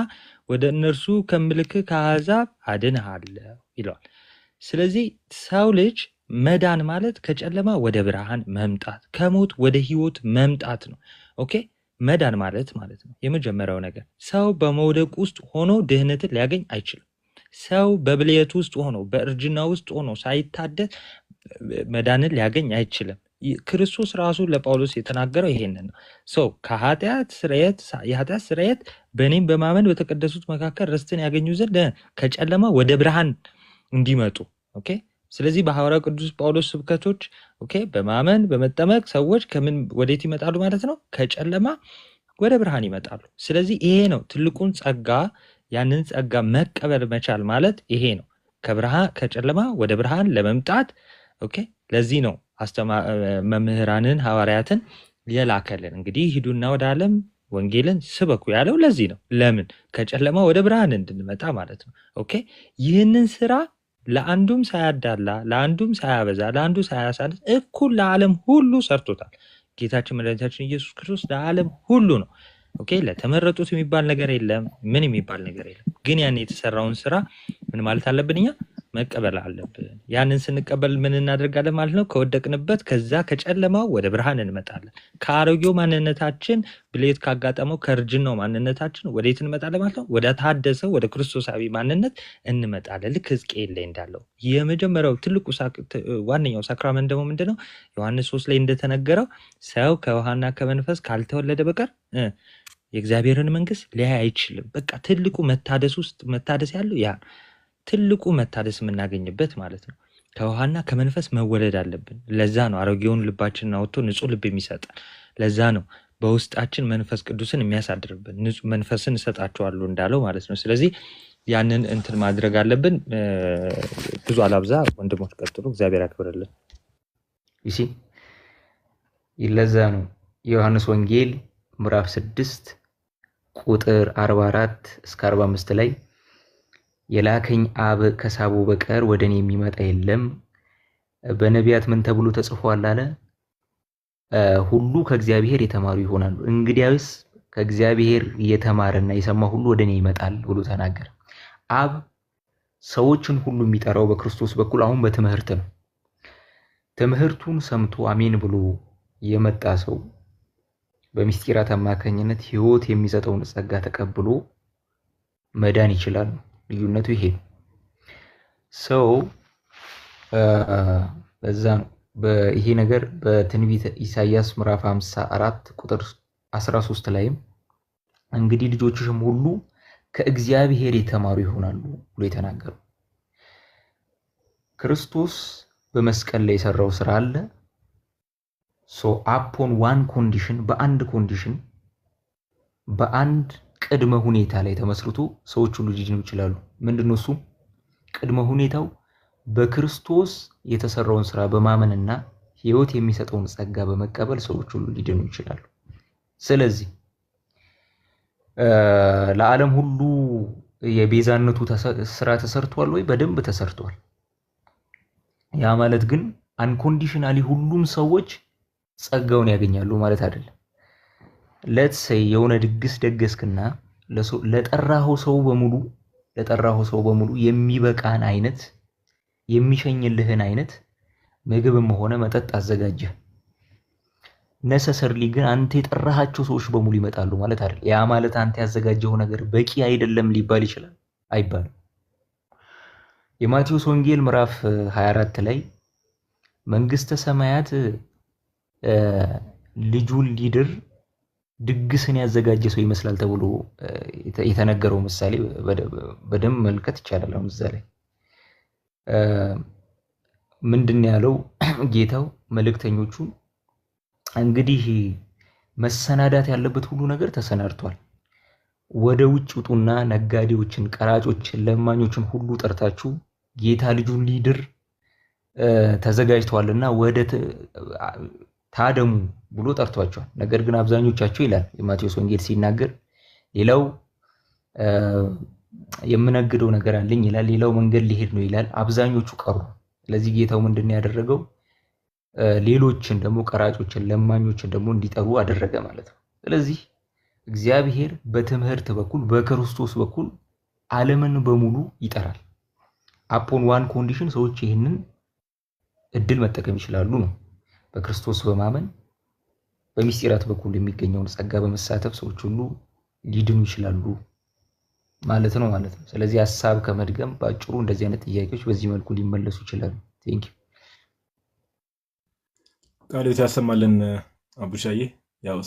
ወደ እነርሱ ከምልክ ከአሕዛብ አድንሃለሁ ይለዋል። ስለዚህ ሰው ልጅ መዳን ማለት ከጨለማ ወደ ብርሃን መምጣት፣ ከሞት ወደ ሕይወት መምጣት ነው። ኦኬ መዳን ማለት ነው። የመጀመሪያው ነገር ሰው በመውደቅ ውስጥ ሆኖ ድህነትን ሊያገኝ አይችልም። ሰው በብልየት ውስጥ ሆኖ በእርጅና ውስጥ ሆኖ ሳይታደስ መዳንን ሊያገኝ አይችልም። ክርስቶስ ራሱ ለጳውሎስ የተናገረው ይሄንን ነው። ሰው የኃጢአት ስርየት በእኔም በማመን በተቀደሱት መካከል ርስትን ያገኙ ዘንድ ከጨለማ ወደ ብርሃን እንዲመጡ ኦኬ ስለዚህ በሐዋርያው ቅዱስ ጳውሎስ ስብከቶች ኦኬ በማመን በመጠመቅ ሰዎች ከምን ወዴት ይመጣሉ ማለት ነው? ከጨለማ ወደ ብርሃን ይመጣሉ። ስለዚህ ይሄ ነው ትልቁን ጸጋ። ያንን ጸጋ መቀበል መቻል ማለት ይሄ ነው፣ ከጨለማ ወደ ብርሃን ለመምጣት ኦኬ። ለዚህ ነው መምህራንን ሐዋርያትን የላከልን እንግዲህ ሂዱና ወደ ዓለም ወንጌልን ስበኩ ያለው ለዚህ ነው። ለምን? ከጨለማ ወደ ብርሃን እንድንመጣ ማለት ነው። ኦኬ ይህንን ስራ ለአንዱም ሳያዳላ ለአንዱም ሳያበዛ ለአንዱ ሳያሳንስ እኩል ለዓለም ሁሉ ሰርቶታል። ጌታችን መድኃኒታችን ኢየሱስ ክርስቶስ ለዓለም ሁሉ ነው። ኦኬ ለተመረጡት የሚባል ነገር የለም፣ ምን የሚባል ነገር የለም። ግን ያን የተሰራውን ስራ ምን ማለት አለብን? እኛ መቀበል አለብን። ያንን ስንቀበል ምን እናደርጋለን ማለት ነው? ከወደቅንበት ከዛ ከጨለማው ወደ ብርሃን እንመጣለን። ከአሮጌው ማንነታችን ብሌት ካጋጠመው ከእርጅናው ማንነታችን ወዴት እንመጣለን ማለት ነው? ወደ ታደሰው ወደ ክርስቶሳዊ ማንነት እንመጣለን። ልክ ሕዝቅኤል ላይ እንዳለው የመጀመሪያው ትልቁ ዋነኛው ሳክራመንት ደግሞ ምንድነው? ዮሐንስ 3 ላይ እንደተነገረው ሰው ከውሃና ከመንፈስ ካልተወለደ በቀር የእግዚአብሔርን መንግስት ሊያይ አይችልም። በቃ ትልቁ መታደስ ውስጥ መታደስ ያለው ያ ትልቁ መታደስ የምናገኝበት ማለት ነው። ከውሃና ከመንፈስ መወለድ አለብን። ለዛ ነው አሮጌውን ልባችንን አውጥቶ ንጹህ ልብ የሚሰጠን። ለዛ ነው በውስጣችን መንፈስ ቅዱስን የሚያሳድርብን። ንጹህ መንፈስን እሰጣቸዋለሁ እንዳለው ማለት ነው። ስለዚህ ያንን እንትን ማድረግ አለብን። ብዙ አላብዛ፣ ወንድሞች ቀጥሉ። እግዚአብሔር ያክብርልን። ይሲ ይለዛ ነው የዮሐንስ ወንጌል ምዕራፍ 6 ቁጥር 44 እስከ 45 ላይ የላከኝ አብ ከሳቡ በቀር ወደ እኔ የሚመጣ የለም። በነቢያት ምን ተብሎ ተጽፏል አለ? ሁሉ ከእግዚአብሔር የተማሩ ይሆናሉ። እንግዲያውስ ከእግዚአብሔር የተማረና የሰማ ሁሉ ወደ እኔ ይመጣል ብሎ ተናገረ። አብ ሰዎችን ሁሉ የሚጠራው በክርስቶስ በኩል አሁን በትምህርት ነው። ትምህርቱን ሰምቶ አሜን ብሎ የመጣ ሰው በምስጢራት አማካኝነት ሕይወት የሚሰጠውን ጸጋ ተቀብሎ መዳን ይችላል። ልዩነቱ ይሄ ነው። ሰው በዛ ነው። ይሄ ነገር በትንቢተ ኢሳይያስ ምዕራፍ 54 ቁጥር 13 ላይም እንግዲህ ልጆችሽም ሁሉ ከእግዚአብሔር የተማሩ ይሆናሉ ብሎ የተናገረው ክርስቶስ በመስቀል ላይ የሰራው ስራ አለ። ሶ አፖን ዋን ኮንዲሽን፣ በአንድ ኮንዲሽን፣ በአንድ ቅድመ ሁኔታ ላይ ተመስርቶ ሰዎች ሁሉ ሊድኑ ይችላሉ። ምንድነው እሱ ቅድመ ሁኔታው? በክርስቶስ የተሰራውን ስራ በማመንና ሕይወት የሚሰጠውን ጸጋ በመቀበል ሰዎች ሁሉ ሊድኑ ይችላሉ። ስለዚህ ለዓለም ሁሉ የቤዛነቱ ስራ ተሰርቷል ወይ? በደንብ ተሰርቷል። ያ ማለት ግን አንኮንዲሽናሊ ሁሉም ሰዎች ጸጋውን ያገኛሉ ማለት አይደለም። ሌትስ ሴይ የሆነ ድግስ ደገስክና ለጠራኸው ሰው በሙሉ የሚበቃን አይነት የሚሸኝልህን አይነት ምግብም ሆነ መጠጥ አዘጋጀ። ነሰሰርሊ ግን አንተ የጠራሃቸው ሰዎች በሙሉ ይመጣሉ ማለት አይደለም። ያ ማለት አንተ ያዘጋጀው ነገር በቂ አይደለም ሊባል ይችላል? አይባልም። የማቴዎስ ወንጌል ምዕራፍ 24 ላይ መንግስተ ሰማያት ልጁን ሊድር ድግስን ያዘጋጀ ሰው ይመስላል ተብሎ የተነገረው ምሳሌ በደንብ መልከት ይቻላል። አሁን እዛ ላይ ምንድን ያለው ጌታው መልእክተኞቹን እንግዲህ መሰናዳት ያለበት ሁሉ ነገር ተሰናድቷል፣ ወደ ውጭ ውጡና ነጋዴዎችን፣ ቀራጮችን፣ ለማኞችን ሁሉ ጠርታችሁ ጌታ ልጁን ሊድር ተዘጋጅቷልና ወደ ታደሙ ብሎ ጠርቷቸዋል። ነገር ግን አብዛኞቻቸው ይላል የማቴዎስ ወንጌል ሲናገር፣ ሌላው የምነግደው ነገር አለኝ ይላል፣ ሌላው መንገድ ሊሄድ ነው ይላል፣ አብዛኞቹ ቀሩ። ስለዚህ ጌታው ምንድን ያደረገው? ሌሎችን ደግሞ ቀራጮችን፣ ለማኞችን ደግሞ እንዲጠሩ አደረገ ማለት ነው። ስለዚህ እግዚአብሔር በትምህርት በኩል በክርስቶስ በኩል ዓለምን በሙሉ ይጠራል። አፖን ዋን ኮንዲሽን ሰዎች ይህንን እድል መጠቀም ይችላሉ ነው። በክርስቶስ በማመን በሚስጢራት በኩል የሚገኘውን ጸጋ በመሳተፍ ሰዎች ሁሉ ሊድኑ ይችላሉ ማለት ነው። ስለዚህ ሐሳብ ከመድገም ባጭሩ እንደዚህ አይነት ጥያቄዎች በዚህ መልኩ ሊመለሱ ይችላሉ። ቴንክ ዩ። ቃልዮት ያሰማልን አቡሻዬ። ያው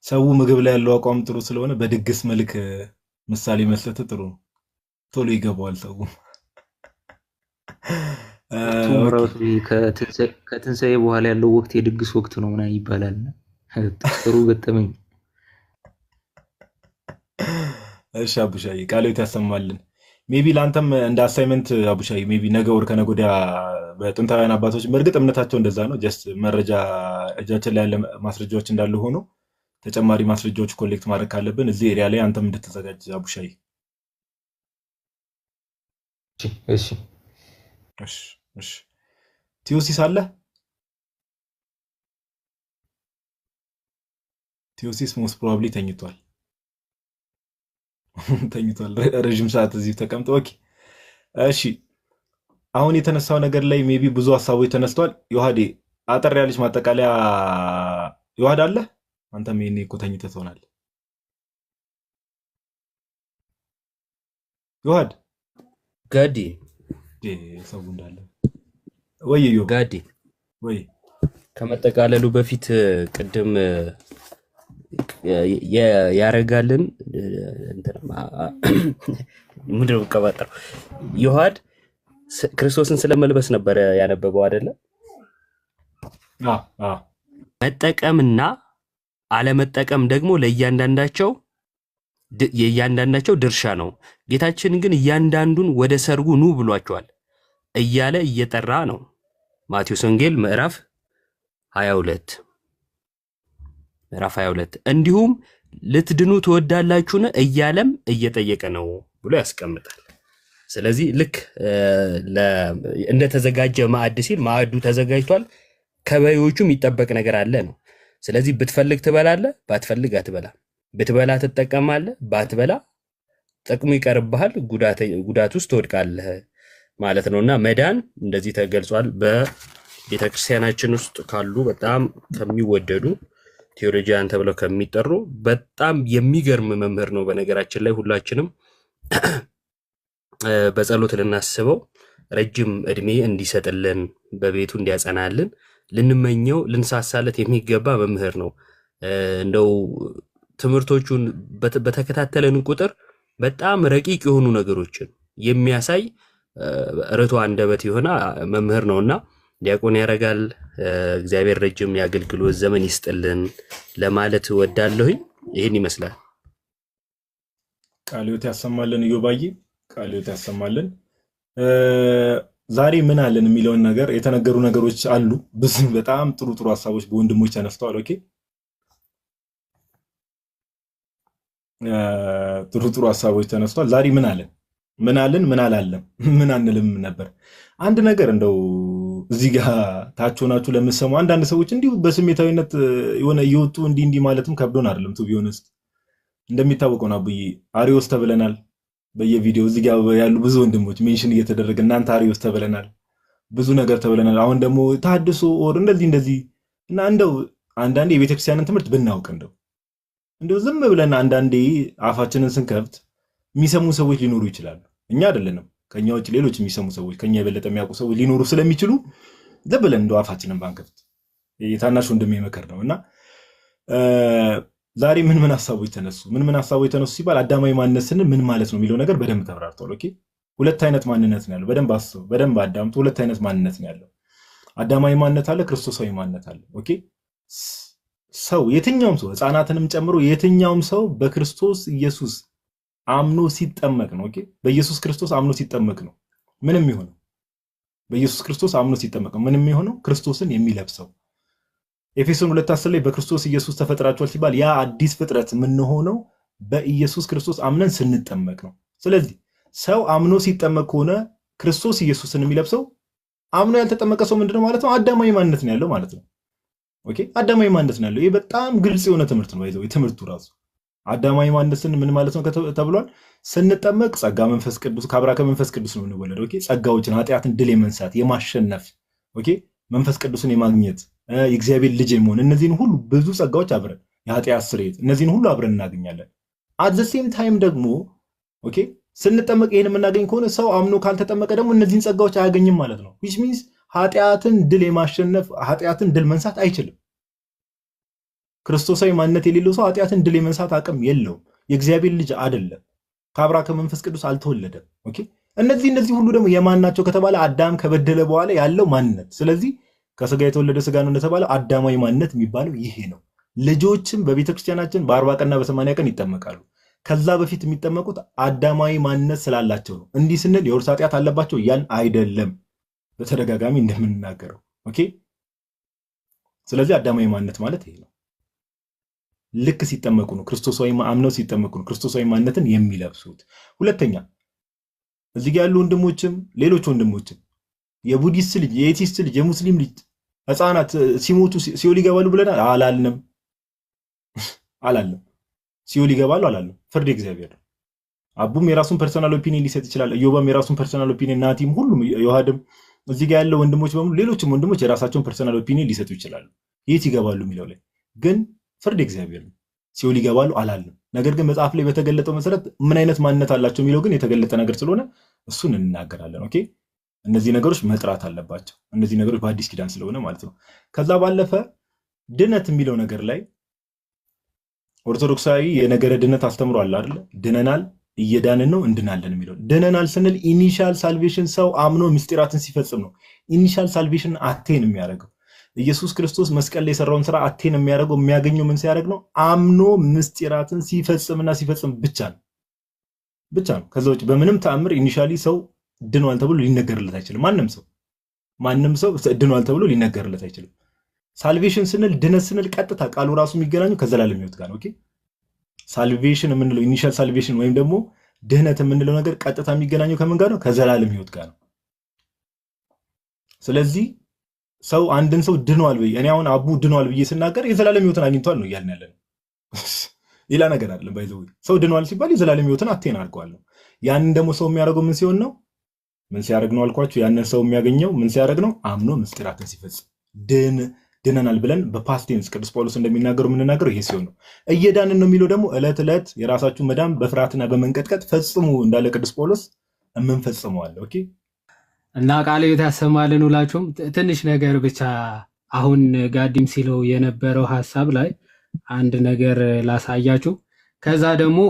ሰው ምግብ ላይ ያለው አቋም ጥሩ ስለሆነ በድግስ መልክ ምሳሌ መስጠት ጥሩ ነው። ቶሎ ይገባዋል ሰው። ከትንሣኤ በኋላ ያለው ወቅት የድግስ ወቅት ነው ምናምን ይባላል። ጥሩ ገጠመኝ። እሺ አቡሻዬ ቃልዮት ያሰማልን። ሜቢ ለአንተም እንደ አሳይመንት አቡሻዬ ሜቢ ነገ ወር ከነገ ወዲያ በጥንታውያን አባቶች በእርግጥ እምነታቸው እንደዛ ነው። ጀስት መረጃ እጃችን ላይ ያለ ማስረጃዎች እንዳሉ ሆኖ ተጨማሪ ማስረጃዎች ኮሌክት ማድረግ ካለብን እዚህ ኤሪያ ላይ አንተም እንድትዘጋጅ አቡሻዬ። እሺ እሺ። ቲዮሲስ አለ? ቲዮሲስ ሞስት ፕሮባብሊ ተኝቷል። ረዥም ሰዓት እዚህ ተቀምጦ። ኦኬ እሺ አሁን የተነሳው ነገር ላይ ሜቢ ብዙ ሀሳቦች ተነስተዋል። ዮሐዴ አጠር ያለች ማጠቃለያ ዮሐድ አለ። አንተም ይሄኔ እኮ ተኝተህ ትሆናለህ። ዮሐድ ጋዲ ሰው እንዳለ ወይ ዮ ጋዲ ወይ ከመጠቃለሉ በፊት ቅድም ያረጋልን ምንድን ነው ቀባጠረው ዮሐድ ክርስቶስን ስለመልበስ ነበር ያነበበው አይደለ? መጠቀምና አለመጠቀም ደግሞ ለእያንዳንዳቸው የእያንዳንዳቸው ድርሻ ነው። ጌታችን ግን እያንዳንዱን ወደ ሰርጉ ኑ ብሏቸዋል እያለ እየጠራ ነው። ማቴዎስ ወንጌል ምዕራፍ 22 እንዲሁም ልትድኑ ትወዳላችሁን እያለም እየጠየቀ ነው ብሎ ያስቀምጣል። ስለዚህ ልክ እንደተዘጋጀ ማዕድ ሲል ማዕዱ ተዘጋጅቷል፣ ከበዮቹ የሚጠበቅ ነገር አለ ነው። ስለዚህ ብትፈልግ ትበላለህ፣ ባትፈልግ አትበላም። ብትበላ ትጠቀማለህ፣ ባትበላ ጥቅሙ ይቀርብሃል፣ ጉዳት ውስጥ ትወድቃለህ ማለት ነውና መዳን እንደዚህ ተገልጿል። በቤተክርስቲያናችን ውስጥ ካሉ በጣም ከሚወደዱ ቴዎሎጂያን ተብለው ከሚጠሩ በጣም የሚገርም መምህር ነው። በነገራችን ላይ ሁላችንም በጸሎት ልናስበው ረጅም እድሜ እንዲሰጥልን በቤቱ እንዲያጸናልን ልንመኘው ልንሳሳለት የሚገባ መምህር ነው። እንደው ትምህርቶቹን በተከታተለን ቁጥር በጣም ረቂቅ የሆኑ ነገሮችን የሚያሳይ ርቱ አንደበት የሆነ መምህር ነውና ዲያቆን ያረጋል እግዚአብሔር ረጅም የአገልግሎት ዘመን ይስጥልን ለማለት ወዳለሁኝ። ይሄን ይመስላል። ቃልዮት ያሰማልን ኢዮባዬ፣ ቃልዮት ያሰማልን። ዛሬ ምን አለን የሚለውን ነገር የተነገሩ ነገሮች አሉ። ብዙ በጣም ጥሩ ጥሩ ሀሳቦች በወንድሞች ተነስተዋል። ኦኬ ጥሩ ጥሩ ሀሳቦች ተነስተዋል። ዛሬ ምን አለን ምን አለን ምን አላለም ምን አንልም ነበር። አንድ ነገር እንደው እዚህ ጋር ታች ሆናችሁ ለምትሰሙ አንዳንድ ሰዎች እንዲሁ በስሜታዊነት የሆነ እየወጡ እንዲህ ማለትም ከብዶን አይደለም። ቱ ቢሆንስ እንደሚታወቀው ነው አቡዬ አሪዮስ ተብለናል። በየቪዲዮ እዚህ ጋር ያሉ ብዙ ወንድሞች ሜንሽን እየተደረገ እናንተ አሪዮስ ተብለናል፣ ብዙ ነገር ተብለናል። አሁን ደግሞ ታድሶ ኦር እንደዚህ እና እንደው አንዳንዴ የቤተክርስቲያንን ትምህርት ብናውቅ እንደው ዝም ብለን አንዳንዴ አፋችንን ስንከፍት የሚሰሙ ሰዎች ሊኖሩ ይችላሉ። እኛ አይደለንም ከኛ ውጭ ሌሎች የሚሰሙ ሰዎች ከኛ የበለጠ የሚያውቁ ሰዎች ሊኖሩ ስለሚችሉ ዝም ብለን እንደው አፋችንን ባንከፍት የታናሽ ወንድሜ መከር ነውና ዛሬ ምን ሐሳቦች ተነሱ? ምን ሐሳቦች ተነሱ ሲባል አዳማዊ ማንነት ስንል ምን ማለት ነው የሚለው ነገር በደንብ ተብራርቷል። ኦኬ ሁለት አይነት ማንነት ነው ያለው። በደንብ አስቡ፣ በደንብ አዳምጡ። ሁለት አይነት ማንነት ነው ያለው። አዳማዊ ማንነት አለ፣ ክርስቶሳዊ ማንነት አለ። ኦኬ ሰው የትኛውም ሰው ሕፃናትንም ጨምሮ የትኛውም ሰው በክርስቶስ ኢየሱስ አምኖ ሲጠመቅ ነው። ኦኬ በኢየሱስ ክርስቶስ አምኖ ሲጠመቅ ነው ምንም ይሆነው። በኢየሱስ ክርስቶስ አምኖ ሲጠመቅ ነው ምንም ይሆነው ክርስቶስን የሚለብሰው። ኤፌሶን 2:10 ላይ በክርስቶስ ኢየሱስ ተፈጥራችኋል ሲባል ያ አዲስ ፍጥረት የምንሆነው በኢየሱስ ክርስቶስ አምነን ስንጠመቅ ነው። ስለዚህ ሰው አምኖ ሲጠመቅ ከሆነ ክርስቶስ ኢየሱስን የሚለብሰው፣ አምኖ ያልተጠመቀ ሰው ምንድነው ማለት ነው? አዳማዊ ማንነት ነው ያለው ማለት ነው። ኦኬ አዳማዊ ማንነት ነው ያለው። ይሄ በጣም ግልጽ የሆነ ትምህርት ነው። ይዘው ትምህርቱ ራሱ አዳማዊ ማንነትን ምን ማለት ነው ተብሏል? ስንጠመቅ ጸጋ መንፈስ ቅዱስ ከአብራ ከመንፈስ ቅዱስ ነው የምንወለደው። ኦኬ ጸጋዎችን ኃጢአትን ድል የመንሳት የማሸነፍ ኦኬ መንፈስ ቅዱስን የማግኘት የእግዚአብሔር ልጅ የመሆን እነዚህን ሁሉ ብዙ ጸጋዎች አብረን የኃጢአት ስርየት እነዚህን ሁሉ አብረን እናገኛለን። አት ዘ ሴም ታይም ደግሞ ኦኬ ስንጠመቅ ይሄን የምናገኝ ከሆነ ሰው አምኖ ካልተጠመቀ ደግሞ እነዚህን ጸጋዎች አያገኝም ማለት ነው። which means ኃጢአትን ድል የማሸነፍ ኃጢአትን ድል መንሳት አይችልም። ክርስቶሳዊ ማንነት የሌለው ሰው ኃጢአትን ድል የመንሳት አቅም የለውም። የእግዚአብሔር ልጅ አይደለም። ከአብራ ከመንፈስ ቅዱስ አልተወለደም። ኦኬ እነዚህ ሁሉ ደግሞ የማን ናቸው ከተባለ አዳም ከበደለ በኋላ ያለው ማንነት። ስለዚህ ከስጋ የተወለደ ስጋ ነው እንደተባለው አዳማዊ ማንነት የሚባለው ይሄ ነው። ልጆችም በቤተክርስቲያናችን በ40 ቀንና በ80 ቀን ይጠመቃሉ። ከዛ በፊት የሚጠመቁት አዳማዊ ማንነት ስላላቸው ነው። እንዲህ ስንል የውርስ ኃጢአት አለባቸው ያን አይደለም፣ በተደጋጋሚ እንደምንናገረው ኦኬ። ስለዚህ አዳማዊ ማንነት ማለት ይሄ ነው። ልክ ሲጠመቁ ነው ክርስቶሳዊ አምነው ሲጠመቁ ነው ክርስቶሳዊ ማንነትን የሚለብሱት። ሁለተኛ እዚህ ጋር ያሉ ወንድሞችም ሌሎች ወንድሞችም የቡዲስት ልጅ የኤቲስት ልጅ የሙስሊም ልጅ ህፃናት ሲሞቱ ሲኦል ይገባሉ ብለናል አላልንም። ሲኦል ይገባሉ አላልንም። ፍርድ እግዚአብሔር ነው። አቡም የራሱን ፐርሰናል ኦፒኒየን ሊሰጥ ይችላል። ኢዮባም የራሱን ፐርሰናል ኦፒኒየን፣ ናቲም፣ ሁሉም ዮሐድም እዚህ ጋር ያለው ወንድሞች በሙሉ ሌሎችም ወንድሞች የራሳቸውን ፐርሰናል ኦፒኒየን ሊሰጡ ይችላሉ። የት ይገባሉ የሚለው ላይ ግን ፍርድ እግዚአብሔር ነው። ሲኦል ይገባሉ አላለም። ነገር ግን መጽሐፍ ላይ በተገለጠው መሰረት ምን አይነት ማንነት አላቸው የሚለው ግን የተገለጠ ነገር ስለሆነ እሱን እንናገራለን። ኦኬ እነዚህ ነገሮች መጥራት አለባቸው። እነዚህ ነገሮች በአዲስ ኪዳን ስለሆነ ማለት ነው። ከዛ ባለፈ ድነት የሚለው ነገር ላይ ኦርቶዶክሳዊ የነገረ ድነት አስተምሯል አይደለ? ድነናል፣ እየዳንን ነው፣ እንድናለን የሚለው ድነናል ስንል ኢኒሻል ሳልቬሽን ሰው አምኖ ምስጢራትን ሲፈጽም ነው። ኢኒሻል ሳልቬሽን አቴን የሚያደርገው ኢየሱስ ክርስቶስ መስቀል ላይ የሰራውን ስራ አቴን የሚያደርገው የሚያገኘው ምን ሲያደርግ ነው? አምኖ ምስጢራትን ሲፈጽምና ሲፈጽም ብቻ ነው። ከዛ ውጭ በምንም ተአምር ኢኒሻሊ ሰው ድኗል ተብሎ ሊነገርለት አይችልም። ማንም ሰው ድኗል ተብሎ ሊነገርለት አይችልም። ሳልቬሽን ስንል ድነት ስንል ቀጥታ ቃሉ ራሱ የሚገናኙ ከዘላለም ሕይወት ጋር ነው። ኦኬ ሳልቬሽን የምንለው ኢኒሻል ሳልቬሽን ወይም ደግሞ ድህነት የምንለው ነገር ቀጥታ የሚገናኘው ከምን ጋር ነው? ከዘላለም ሕይወት ጋር ነው። ስለዚህ ሰው አንድን ሰው ድኗል ብዬ እኔ አሁን አቡ ድኗል ብዬ ስናገር የዘላለም ሕይወትን አግኝቷል ነው እያልን ያለን፣ ሌላ ነገር አይደለም። ባይዘው ሰው ድኗል ሲባል የዘላለም ሕይወትን አቴን አድርገዋል ነው። ያንን ደግሞ ሰው የሚያደርገው ምን ሲሆን ነው? ምን ሲያደርግ ነው አልኳችሁ? ያንን ሰው የሚያገኘው ምን ሲያደርግ ነው? አምኖ ምስጢራትን ሲፈጽም ድነናል ብለን በፓስት ቴንስ ቅዱስ ጳውሎስ እንደሚናገሩ የምንናገረው ይሄ ሲሆን ነው። እየዳንን ነው የሚለው ደግሞ ዕለት ዕለት የራሳችሁ መዳን በፍርሃትና በመንቀጥቀጥ ፈጽሙ እንዳለ ቅዱስ ጳውሎስ የምንፈጽመዋል። ኦኬ እና ቃለ ሕይወት ያሰማልን። ሁላችሁም ትንሽ ነገር ብቻ አሁን ጋዲም ሲለው የነበረው ሀሳብ ላይ አንድ ነገር ላሳያችሁ። ከዛ ደግሞ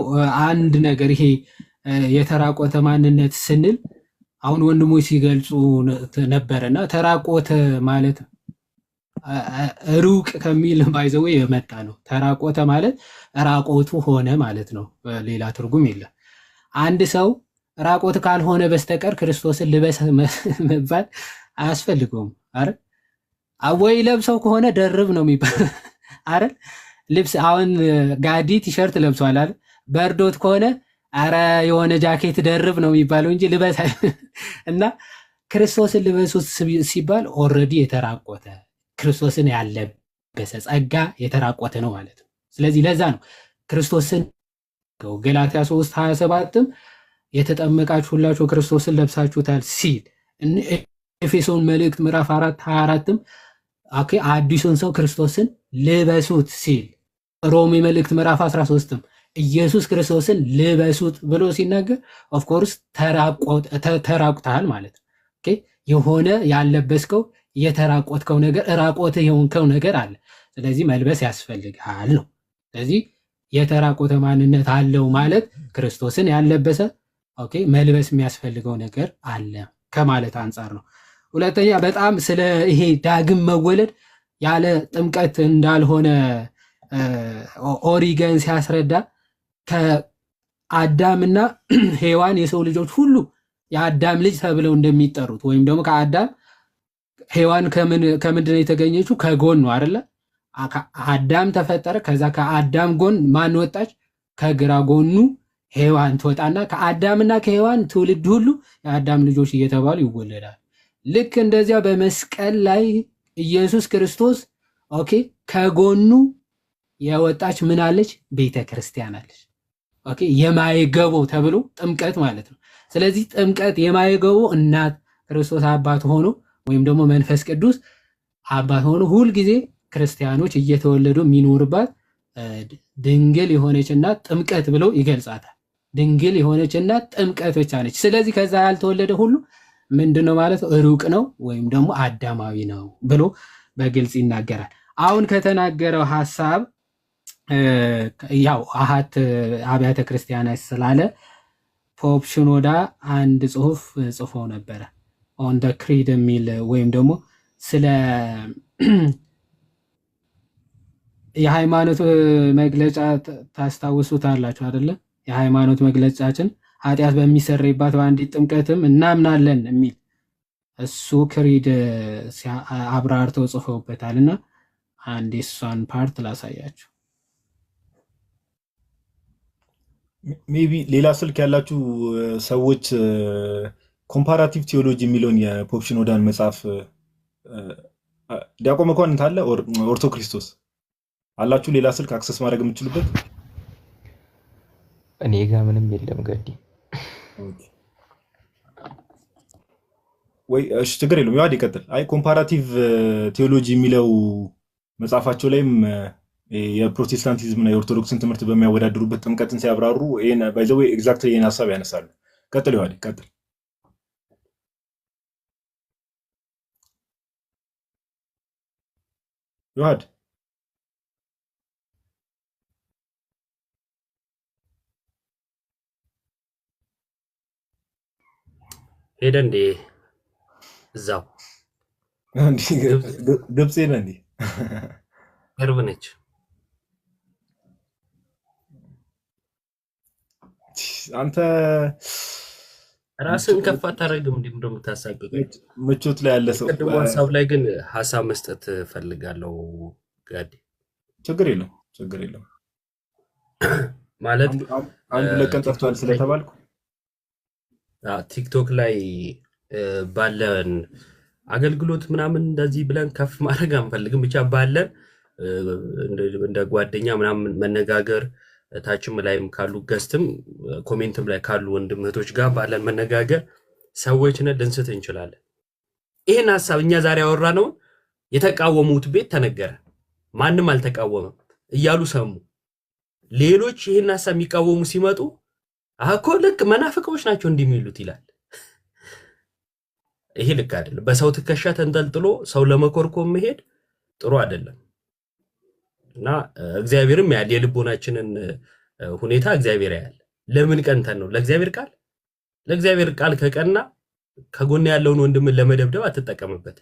አንድ ነገር ይሄ የተራቆተ ማንነት ስንል አሁን ወንድሞች ሲገልጹ ነበረና ተራቆተ ማለት ሩቅ ከሚል ባይዘው የመጣ ነው። ተራቆተ ማለት ራቆቱ ሆነ ማለት ነው። ሌላ ትርጉም የለም። አንድ ሰው ራቆት ካልሆነ በስተቀር ክርስቶስን ልበስ መባል አያስፈልገውም። አረ ወይ ለብሰው ከሆነ ደርብ ነው የሚባል አረ ልብስ አሁን ጋዲ ቲሸርት ለብሷል አይደል? በርዶት ከሆነ አረ የሆነ ጃኬት ደርብ ነው የሚባለው እንጂ ልበስ እና ክርስቶስን ልበሱት ሲባል ኦልሬዲ የተራቆተ ክርስቶስን ያለበሰ ጸጋ የተራቆተ ነው ማለት ነው። ስለዚህ ለዛ ነው ክርስቶስን ገላትያ 3:27ም የተጠመቃችሁ ሁላችሁ ክርስቶስን ለብሳችሁታል ሲል፣ ኤፌሶን መልእክት ምዕራፍ 4:24ም ኦኬ አዲሱን ሰው ክርስቶስን ልበሱት ሲል፣ ሮሜ መልእክት ምዕራፍ 13ም ኢየሱስ ክርስቶስን ልበሱት ብሎ ሲናገር ኦፍ ኮርስ ተራቁታል ማለት ነው። ኦኬ የሆነ ያለበስከው የተራቆትከው ነገር ራቆትህ የሆንከው ነገር አለ። ስለዚህ መልበስ ያስፈልጋል ነው። ስለዚህ የተራቆተ ማንነት አለው ማለት ክርስቶስን ያለበሰ ኦኬ መልበስ የሚያስፈልገው ነገር አለ ከማለት አንጻር ነው። ሁለተኛ በጣም ስለ ይሄ ዳግም መወለድ ያለ ጥምቀት እንዳልሆነ ኦሪገን ሲያስረዳ ከአዳምና ሔዋን የሰው ልጆች ሁሉ የአዳም ልጅ ተብለው እንደሚጠሩት ወይም ደግሞ ከአዳም ሔዋን ከምንድን ነው የተገኘችው? ከጎን ነው አይደለ? አዳም ተፈጠረ። ከዛ ከአዳም ጎን ማን ወጣች? ከግራ ጎኑ ሔዋን ትወጣና ከአዳምና ከሔዋን ትውልድ ሁሉ የአዳም ልጆች እየተባሉ ይወለዳል። ልክ እንደዚያ በመስቀል ላይ ኢየሱስ ክርስቶስ ኦኬ ከጎኑ የወጣች ምን አለች? ቤተ ክርስቲያን አለች። ኦኬ የማይገቦ ተብሎ ጥምቀት ማለት ነው። ስለዚህ ጥምቀት የማይገቦ እናት ክርስቶስ አባት ሆኖ ወይም ደግሞ መንፈስ ቅዱስ አባት ሆኖ ሁልጊዜ ክርስቲያኖች እየተወለዱ የሚኖርባት ድንግል የሆነች እናት ጥምቀት ብለው ይገልጻታል። ድንግል የሆነች እናት ጥምቀት ብቻ ነች። ስለዚህ ከዛ ያልተወለደ ሁሉ ምንድነው ማለት ሩቅ ነው ወይም ደግሞ አዳማዊ ነው ብሎ በግልጽ ይናገራል። አሁን ከተናገረው ሐሳብ ያው አሃት አብያተ ክርስቲያናት ስላለ ፖፕ ሽኖዳ አንድ ጽሁፍ ጽፎ ነበረ ኦን ደ ክሪድ የሚል ወይም ደግሞ ስለ የሃይማኖት መግለጫ ታስታውሱታላችሁ አይደለ? የሃይማኖት መግለጫችን ኃጢአት በሚሰረይባት በአንዲት ጥምቀትም እናምናለን የሚል እሱ ክሪድ አብራርተው ጽፈውበታልና አንድ እሷን ፓርት ላሳያችሁ። ሜቢ ሌላ ስልክ ያላችሁ ሰዎች ኮምፓራቲቭ ቴዎሎጂ የሚለውን የፖፕ ሽኖዳን መጽሐፍ ዲያቆን መኳንንት አለ ኦርቶ ክርስቶስ አላችሁ ሌላ ስልክ አክሰስ ማድረግ የምትችሉበት? እኔ ጋር ምንም የለም ገዲ። ወይ እሺ፣ ችግር የለውም። ይዋድ ይቀጥል። አይ ኮምፓራቲቭ ቴዎሎጂ የሚለው መጽሐፋቸው ላይም የፕሮቴስታንቲዝም እና የኦርቶዶክስን ትምህርት በሚያወዳድሩበት ጥምቀትን ሲያብራሩ ይሄን ባይ ዘ ዌይ ኤግዛክትሊ ይሄን ሐሳብ ያነሳሉ። ቀጥል ይዋድ ቀጥል። ይዋድ ሄደ እንዴ? እዛው ግብጽ ሄደ እንዴ? ቅርብ ነች። አንተ ራስን ከፍ አታደርግም እንዴ? ምንድነው የምታሳቅቀኝ? ምቾት ላይ ያለ ሰው ቅድሞ ሀሳብ ላይ ግን ሀሳብ መስጠት ፈልጋለሁ ጋዲ። ችግር የለም ችግር የለም። ማለት አንዱ ለቀን ጠፍቷል ስለተባልኩ ቲክቶክ ላይ ባለን አገልግሎት ምናምን እንደዚህ ብለን ከፍ ማድረግ አንፈልግም። ብቻ ባለን እንደ ጓደኛ ምናምን መነጋገር ታችም ላይም ካሉ ገስትም ኮሜንትም ላይ ካሉ ወንድም እህቶች ጋር ባለን መነጋገር ሰዎችን ልንስት እንችላለን። ይሄን ሐሳብ እኛ ዛሬ ያወራነውን የተቃወሙት ቤት ተነገረ፣ ማንም አልተቃወመም እያሉ ሰሙ። ሌሎች ይሄን ሐሳብ የሚቃወሙ ሲመጡ አኮ ልክ መናፍቆች ናቸው እንደሚሉት ይላል። ይሄ ልክ አይደለም። በሰው ትከሻ ተንጠልጥሎ ሰው ለመኮርኮም መሄድ ጥሩ አይደለም እና እግዚአብሔርም ያል የልቦናችንን ሁኔታ እግዚአብሔር ያያል። ለምን ቀንተን ነው? ለእግዚአብሔር ቃል ከቀና ከጎን ያለውን ወንድምን ለመደብደብ አትጠቀምበት።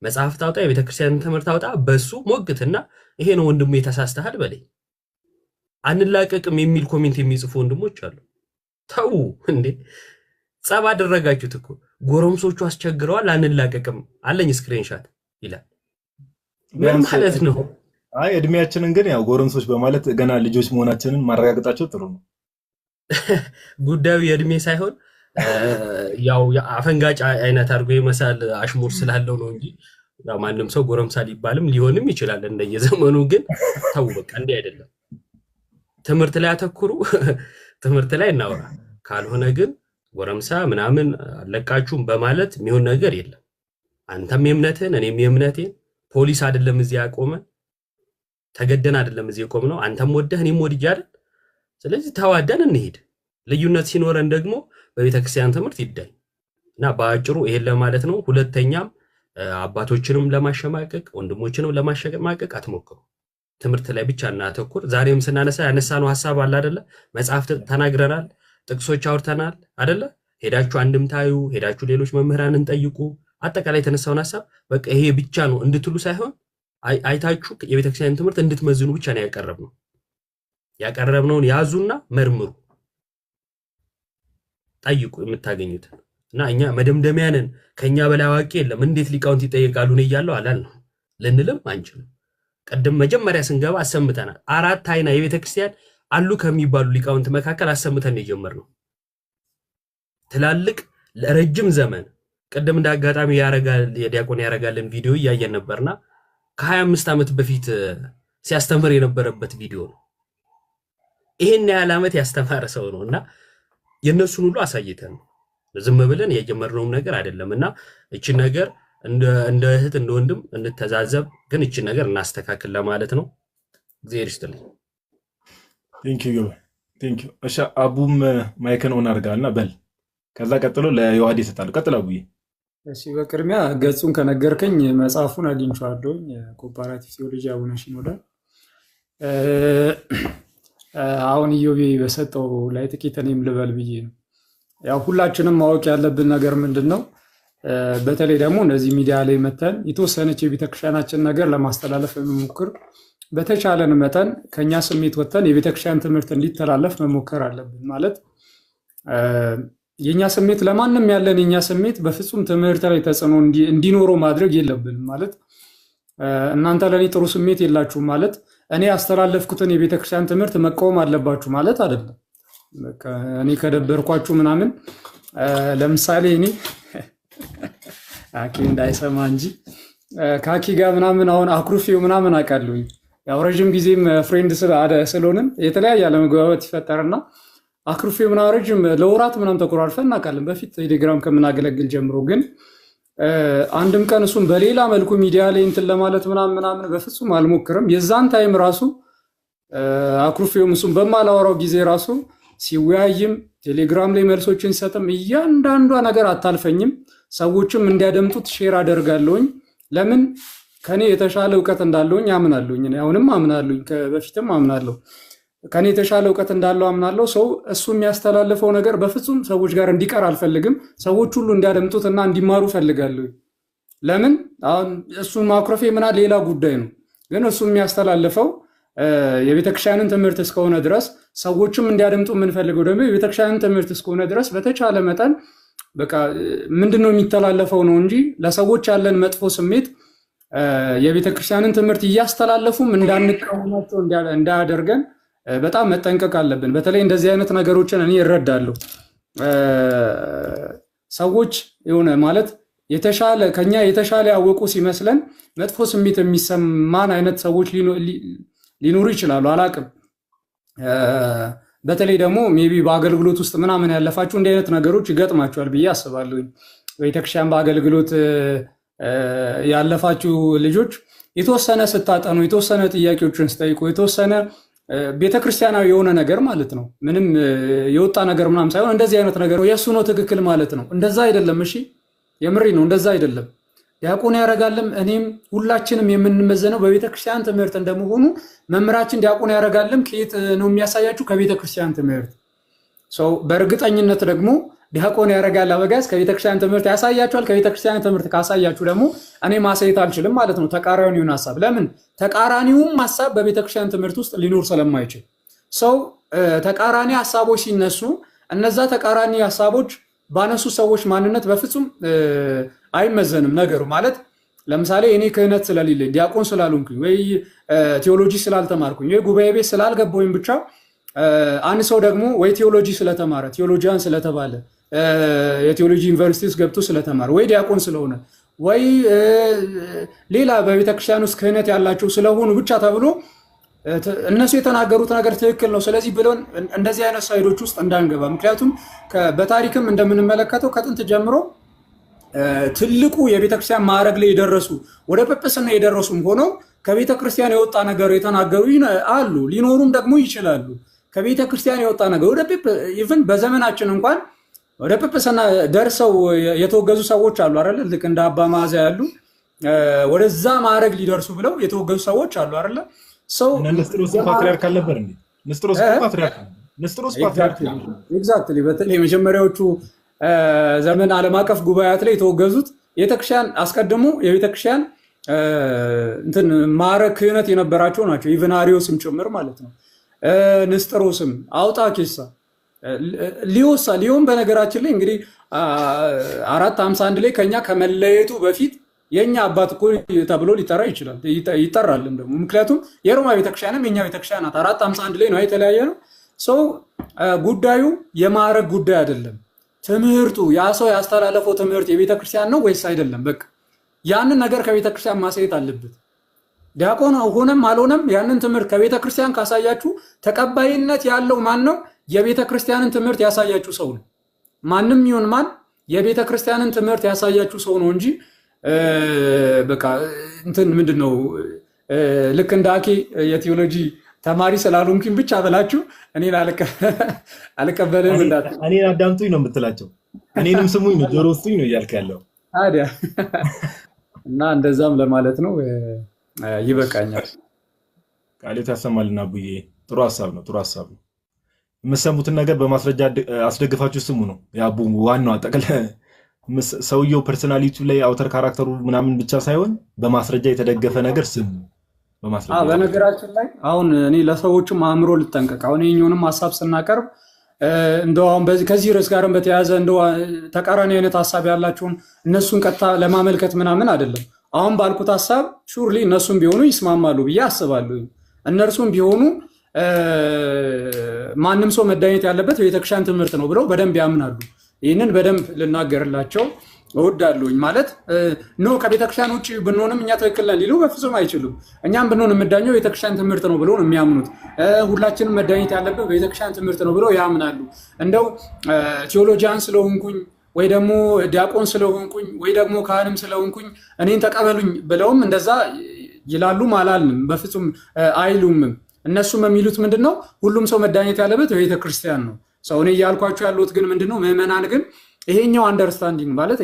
መጽሐፍ ታውጣ፣ የቤተክርስቲያን ትምህርት ታውጣ፣ በሱ ሞግትና ይሄ ነው ወንድሙ የተሳስተሃል በለኝ። አንላቀቅም የሚል ኮሜንት የሚጽፉ ወንድሞች አሉ። ተው እንዴ! ጸብ አደረጋችሁት እኮ ጎረምሶቹ አስቸግረዋል፣ አንላቀቅም አለኝ ስክሪንሻት ይላል። ምን ማለት ነው? አይ እድሜያችንን ግን ያው ጎረምሶች በማለት ገና ልጆች መሆናችንን ማረጋገጣቸው ጥሩ ነው። ጉዳዩ የእድሜ ሳይሆን ያው አፈንጋጭ አይነት አድርጎ የመሳል አሽሙር ስላለው ነው እንጂ ማንም ሰው ጎረምሳ ሊባልም ሊሆንም ይችላል እንደየዘመኑ። ግን ተው በቃ እንዲህ አይደለም። ትምህርት ላይ አተኩሩ፣ ትምህርት ላይ እናውራ። ካልሆነ ግን ጎረምሳ ምናምን አለቃችሁም በማለት የሚሆን ነገር የለም። አንተም የእምነትህን እኔም የእምነቴን። ፖሊስ አይደለም እዚህ ያቆመን፣ ተገደን አይደለም እዚህ የቆምነው። አንተም ወደህ እኔም ወድጄ አይደል? ስለዚህ ተዋደን እንሄድ። ልዩነት ሲኖረን ደግሞ በቤተክርስቲያን ትምህርት ይዳኝ እና በአጭሩ ይሄን ለማለት ነው። ሁለተኛም አባቶችንም ለማሸማቀቅ ወንድሞችንም ለማሸማቀቅ አትሞክሩ። ትምህርት ላይ ብቻ እናተኩር። ዛሬም ስናነሳ ያነሳነው ሐሳብ አለ አይደለ? መጽሐፍ ተናግረናል፣ ጥቅሶች አውርተናል አይደለ? ሄዳችሁ አንድምታዩ፣ ሄዳችሁ ሌሎች መምህራንን ጠይቁ። አጠቃላይ የተነሳውን ሐሳብ በቃ ይሄ ብቻ ነው እንድትሉ ሳይሆን አይታችሁ የቤተክርስቲያን ትምህርት እንድትመዝኑ ብቻ ነው ያቀረብነው። ያቀረብነውን ያዙና መርምሩ፣ ጠይቁ የምታገኙት እና እኛ መደምደሚያንን ከኛ በላይ አዋቂ የለም እንዴት ሊቃውንት ይጠይቃሉ ነው እያለው አላልነው፣ ልንልም አንችልም። ቀደም መጀመሪያ ስንገባ አሰምተናል። አራት አይና የቤተክርስቲያን አሉ ከሚባሉ ሊቃውንት መካከል አሰምተን የጀመርነው ትላልቅ ለረጅም ዘመን ቀደም እንዳጋጣሚ ያረጋል የዲያቆን ያረጋልን ቪዲዮ እያየን ነበርና ከ25 ዓመት በፊት ሲያስተምር የነበረበት ቪዲዮ ነው። ይሄን ያህል ዓመት ያስተማረ ሰው ነውና የነሱን ሁሉ አሳይተን ዝም ብለን የጀመርነው ነገር አይደለምና እቺ ነገር እንደ እህት እንደ ወንድም እንተዛዘብ፣ ግን እቺ ነገር እናስተካክል ለማለት ነው። እግዚአብሔር ይስጥልኝ። ቴንክ ዩ። እሺ አቡም ማይክን ኦን አድርጋልና በል፣ ከዛ ቀጥሎ ለዮሐድ ይሰጣል። ቀጥል አቡዬ። እሺ በቅድሚያ ገጹን ከነገርከኝ መጽሐፉን አግኝቼዋለሁ። ኮምፓራቲቭ ቴዎሎጂ አቡነ ሽኖዳ አሁን ኢዮቤ በሰጠው ላይ ጥቂት እኔም ልበል ብዬ ነው። ያው ሁላችንም ማወቅ ያለብን ነገር ምንድን ነው፣ በተለይ ደግሞ እንደዚህ ሚዲያ ላይ መተን የተወሰነች የቤተክርስቲያናችን ነገር ለማስተላለፍ መሞክር፣ በተቻለን መጠን ከኛ ስሜት ወጥተን የቤተክርስቲያን ትምህርት እንዲተላለፍ መሞከር አለብን። ማለት የኛ ስሜት ለማንም ያለን የኛ ስሜት በፍጹም ትምህርት ላይ ተጽዕኖ እንዲኖረው ማድረግ የለብንም። ማለት እናንተ ለኔ ጥሩ ስሜት የላችሁም ማለት እኔ ያስተላለፍኩትን የቤተክርስቲያን ትምህርት መቃወም አለባችሁ ማለት አይደለም። እኔ ከደበርኳችሁ ምናምን ለምሳሌ እኔ አኪ እንዳይሰማ እንጂ ካኪ ጋር ምናምን አሁን አኩርፊው ምናምን አውቃለሁኝ። ያው ረጅም ጊዜም ፍሬንድ ስለሆንን የተለያየ አለመግባባት ይፈጠርና አክሩፌ ምናምን ረጅም ለወራት ምናምን ተኮራርፈን እናውቃለን በፊት ቴሌግራም ከምናገለግል ጀምሮ። ግን አንድም ቀን እሱን በሌላ መልኩ ሚዲያ ላይ እንትን ለማለት ምናምን በፍጹም አልሞክርም። የዛን ታይም ራሱ አክሩፌውም እሱን በማላወራው ጊዜ ራሱ ሲወያይም ቴሌግራም ላይ መልሶችን ሲሰጥም እያንዳንዷ ነገር አታልፈኝም። ሰዎችም እንዲያደምጡት ሼር አደርጋለሁኝ። ለምን ከኔ የተሻለ እውቀት እንዳለውኝ አምናለሁኝ። አሁንም አምናለሁኝ፣ በፊትም አምናለሁ። ከኔ የተሻለ እውቀት እንዳለው አምናለሁ። ሰው እሱ የሚያስተላልፈው ነገር በፍጹም ሰዎች ጋር እንዲቀር አልፈልግም። ሰዎች ሁሉ እንዲያደምጡት እና እንዲማሩ ፈልጋለሁ። ለምን አሁን እሱን ማኩረፌ ምና ሌላ ጉዳይ ነው። ግን እሱ የሚያስተላልፈው የቤተክርስቲያንን ትምህርት እስከሆነ ድረስ ሰዎችም እንዲያደምጡ የምንፈልገው ደግሞ የቤተክርስቲያንን ትምህርት እስከሆነ ድረስ በተቻለ መጠን በቃ ምንድነው የሚተላለፈው ነው እንጂ ለሰዎች ያለን መጥፎ ስሜት የቤተክርስቲያንን ትምህርት እያስተላለፉም እንዳንቃወማቸው እንዳያደርገን በጣም መጠንቀቅ አለብን። በተለይ እንደዚህ አይነት ነገሮችን እኔ እረዳለሁ። ሰዎች የሆነ ማለት የተሻለ ከኛ የተሻለ ያወቁ ሲመስለን መጥፎ ስሜት የሚሰማን አይነት ሰዎች ሊኖሩ ይችላሉ። አላቅም። በተለይ ደግሞ ሜቢ በአገልግሎት ውስጥ ምናምን ያለፋችሁ እንዲህ አይነት ነገሮች ይገጥማችኋል ብዬ አስባለሁ። ቤተክርስቲያን በአገልግሎት ያለፋችሁ ልጆች የተወሰነ ስታጠኑ፣ የተወሰነ ጥያቄዎችን ስጠይቁ፣ የተወሰነ ቤተክርስቲያናዊ የሆነ ነገር ማለት ነው፣ ምንም የወጣ ነገር ምናምን ሳይሆን እንደዚህ አይነት ነገር የእሱ ነው ትክክል ማለት ነው። እንደዛ አይደለም። እሺ የምሬ ነው፣ እንደዛ አይደለም። ዲያቆን ያረጋልም እኔም ሁላችንም የምንመዘነው በቤተክርስቲያን ትምህርት እንደመሆኑ መምህራችን ዲያቆን ያረጋልም ከየት ነው የሚያሳያችሁ? ከቤተክርስቲያን ትምህርት። ሰው በእርግጠኝነት ደግሞ ዲያቆን ያረጋል አበጋዝ ከቤተክርስቲያን ትምህርት ያሳያችኋል። ከቤተክርስቲያን ትምህርት ካሳያችሁ ደግሞ እኔ ማሳየት አልችልም ማለት ነው ተቃራኒውን ሐሳብ። ለምን ተቃራኒውም ሐሳብ በቤተክርስቲያን ትምህርት ውስጥ ሊኖር ስለማይችል ሰው ተቃራኒ ሐሳቦች ሲነሱ እነዛ ተቃራኒ ሐሳቦች ባነሱ ሰዎች ማንነት በፍጹም አይመዘንም ነገሩ። ማለት ለምሳሌ እኔ ክህነት ስለሌለኝ ዲያቆን ስላልሆንኩኝ ወይ ቴዎሎጂ ስላልተማርኩኝ ወይ ጉባኤ ቤት ስላልገባሁኝ ብቻ አንድ ሰው ደግሞ ወይ ቴዎሎጂ ስለተማረ ቴዎሎጂያን ስለተባለ የቴዎሎጂ ዩኒቨርሲቲ ውስጥ ገብቶ ስለተማረ ወይ ዲያቆን ስለሆነ ወይ ሌላ በቤተክርስቲያን ውስጥ ክህነት ያላቸው ስለሆኑ ብቻ ተብሎ እነሱ የተናገሩት ነገር ትክክል ነው ስለዚህ ብለን እንደዚህ አይነት ሳይዶች ውስጥ እንዳንገባ። ምክንያቱም በታሪክም እንደምንመለከተው ከጥንት ጀምሮ ትልቁ የቤተክርስቲያን ማዕረግ ላይ የደረሱ ወደ ጵጵስና የደረሱም ሆነው ከቤተክርስቲያን የወጣ ነገር የተናገሩ አሉ፣ ሊኖሩም ደግሞ ይችላሉ። ከቤተክርስቲያን የወጣ ነገር ወደ ኢቭን በዘመናችን እንኳን ወደ ጵጵስና ደርሰው የተወገዙ ሰዎች አሉ አይደል? ልክ እንደ አባ መዓዛ ያሉ ወደዛ ማዕረግ ሊደርሱ ብለው የተወገዙ ሰዎች አሉ አይደል? ሰው ንስጥሮስ ፓትሪያርክ አልነበር እንዴ? ንስጥሮስ ፓትሪያርክ ኤግዛክትሊ። በተለይ የመጀመሪያዎቹ ዘመን ዓለም አቀፍ ጉባኤያት ላይ የተወገዙት ቤተክርስቲያን አስቀድሞ የቤተክርስቲያን እንትን ማዕረግ ክህነት የነበራቸው ናቸው። ኢቭን አሪዮስም ጭምር ማለት ነው። ንስጥሮስም አውጣኬሳ ሊዮም በነገራችን ላይ እንግዲህ 451 ላይ ከኛ ከመለየቱ በፊት የኛ አባት እኮ ተብሎ ሊጠራ ይችላል፣ ይጠራልም ደግሞ። ምክንያቱም የሮማ ቤተክርስቲያንም የኛ ቤተክርስቲያን ናት። 451 ላይ ነው የተለያየ ነው። ሰው ጉዳዩ የማዕረግ ጉዳይ አይደለም። ትምህርቱ ያ ሰው ያስተላለፈው ትምህርት የቤተክርስቲያን ነው ወይስ አይደለም? በቃ ያንን ነገር ከቤተክርስቲያን ማሳየት አለበት። ዲያቆን ሆነም አልሆነም ያንን ትምህርት ከቤተክርስቲያን ካሳያችሁ ተቀባይነት ያለው ማን ነው? የቤተክርስቲያንን ትምህርት ያሳያችሁ ሰው ነው። ማንም ይሁን ማን የቤተክርስቲያንን ትምህርት ያሳያችሁ ሰው ነው እንጂ በቃ እንትን ምንድነው ልክ እንደ አኬ የቴዎሎጂ ተማሪ ስላልሆንኩኝ ብቻ ብላችሁ እኔን አልቀበልም እንዳት እኔን አዳምጡኝ ነው የምትላቸው። እኔንም ስሙኝ ነው ጆሮ ውስጡኝ ነው እያልክ ያለው ታዲያ። እና እንደዛም ለማለት ነው። ይበቃኛል። ቃሌት ያሰማልና አቡዬ ጥሩ ሐሳብ ነው፣ ጥሩ ሐሳብ ነው። የምትሰሙትን ነገር በማስረጃ አስደግፋችሁ ስሙ ነው የአቡ ዋናው አጠቅለ ሰውየው ፐርሰናሊቲ ላይ አውተር ካራክተሩ ምናምን ብቻ ሳይሆን በማስረጃ የተደገፈ ነገር ስሙ። በነገራችን ላይ አሁን እኔ ለሰዎችም አእምሮ ልጠንቀቅ። አሁን የኛውንም ሀሳብ ስናቀርብ እንደው አሁን ከዚህ ርዕስ ጋርም በተያያዘ እንደው ተቃራኒ አይነት ሀሳብ ያላቸውን እነሱን ቀጥታ ለማመልከት ምናምን አይደለም። አሁን ባልኩት ሀሳብ ሹርሊ እነሱም ቢሆኑ ይስማማሉ ብዬ አስባለሁ። እነርሱም ቢሆኑ ማንም ሰው መዳኘት ያለበት ቤተክርስቲያን ትምህርት ነው ብለው በደንብ ያምናሉ። ይህንን በደንብ ልናገርላቸው እወዳለሁኝ ማለት ኖ ከቤተክርስቲያን ውጭ ብንሆንም እኛ ትክክል ነን ሊሉ በፍጹም አይችሉም። እኛም ብንሆን የምዳኘው ቤተክርስቲያን ትምህርት ነው ብለው ነው የሚያምኑት። ሁላችንም መዳኘት ያለብን ቤተክርስቲያን ትምህርት ነው ብለው ያምናሉ። እንደው ቴዎሎጂያን ስለሆንኩኝ ወይ ደግሞ ዲያቆን ስለሆንኩኝ ወይ ደግሞ ካህንም ስለሆንኩኝ እኔን ተቀበሉኝ ብለውም እንደዛ ይላሉም አላልንም፣ በፍጹም አይሉምም። እነሱም የሚሉት ምንድን ነው? ሁሉም ሰው መዳኘት ያለበት ቤተክርስቲያን ነው። ሰው እኔ እያልኳቸው ያሉት ግን ምንድን ነው? ምዕመናን ግን ይሄኛው አንደርስታንዲንግ ማለት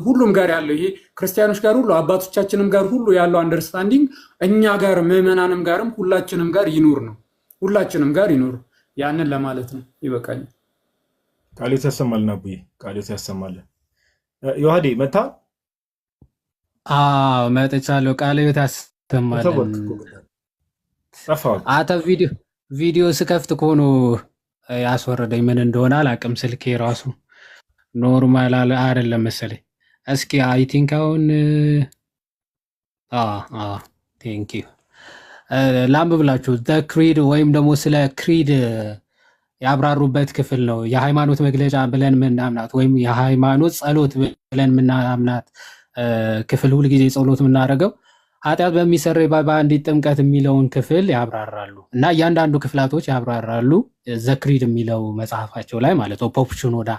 ሁሉም ጋር ያለው ይሄ ክርስቲያኖች ጋር ሁሉ አባቶቻችንም ጋር ሁሉ ያለው አንደርስታንዲንግ እኛ ጋር ምዕመናንም ጋርም ሁላችንም ጋር ይኑር ነው። ሁላችንም ጋር ይኑር። ያንን ለማለት ነው። ይበቃኛል። ቃሌት ያሰማልን አቡዬ፣ ቃሌት ያሰማልን። ዮሐዴ መታ መጥቻለሁ። ቃሌት ያሰማልን። አተ ቪዲዮ ስከፍት ከሆኑ ያስወረደኝ ምን እንደሆነ አላውቅም። ስልኬ ራሱ ኖርማል አይደለም መሰለኝ። እስኪ አይ ቲንክ አሁን ቴንክ ዩ ላንብብላችሁ። ዘ ክሪድ ወይም ደግሞ ስለ ክሪድ ያብራሩበት ክፍል ነው። የሃይማኖት መግለጫ ብለን ምናምናት ወይም የሃይማኖት ጸሎት ብለን ምናምናት ክፍል ሁልጊዜ ጸሎት የምናደርገው ኃጢአት በሚሰረይ በአንዲት ጥምቀት የሚለውን ክፍል ያብራራሉ እና እያንዳንዱ ክፍላቶች ያብራራሉ። ዘ ክሪድ የሚለው መጽሐፋቸው ላይ ማለት ነው። ፖፕ ሽኖዳ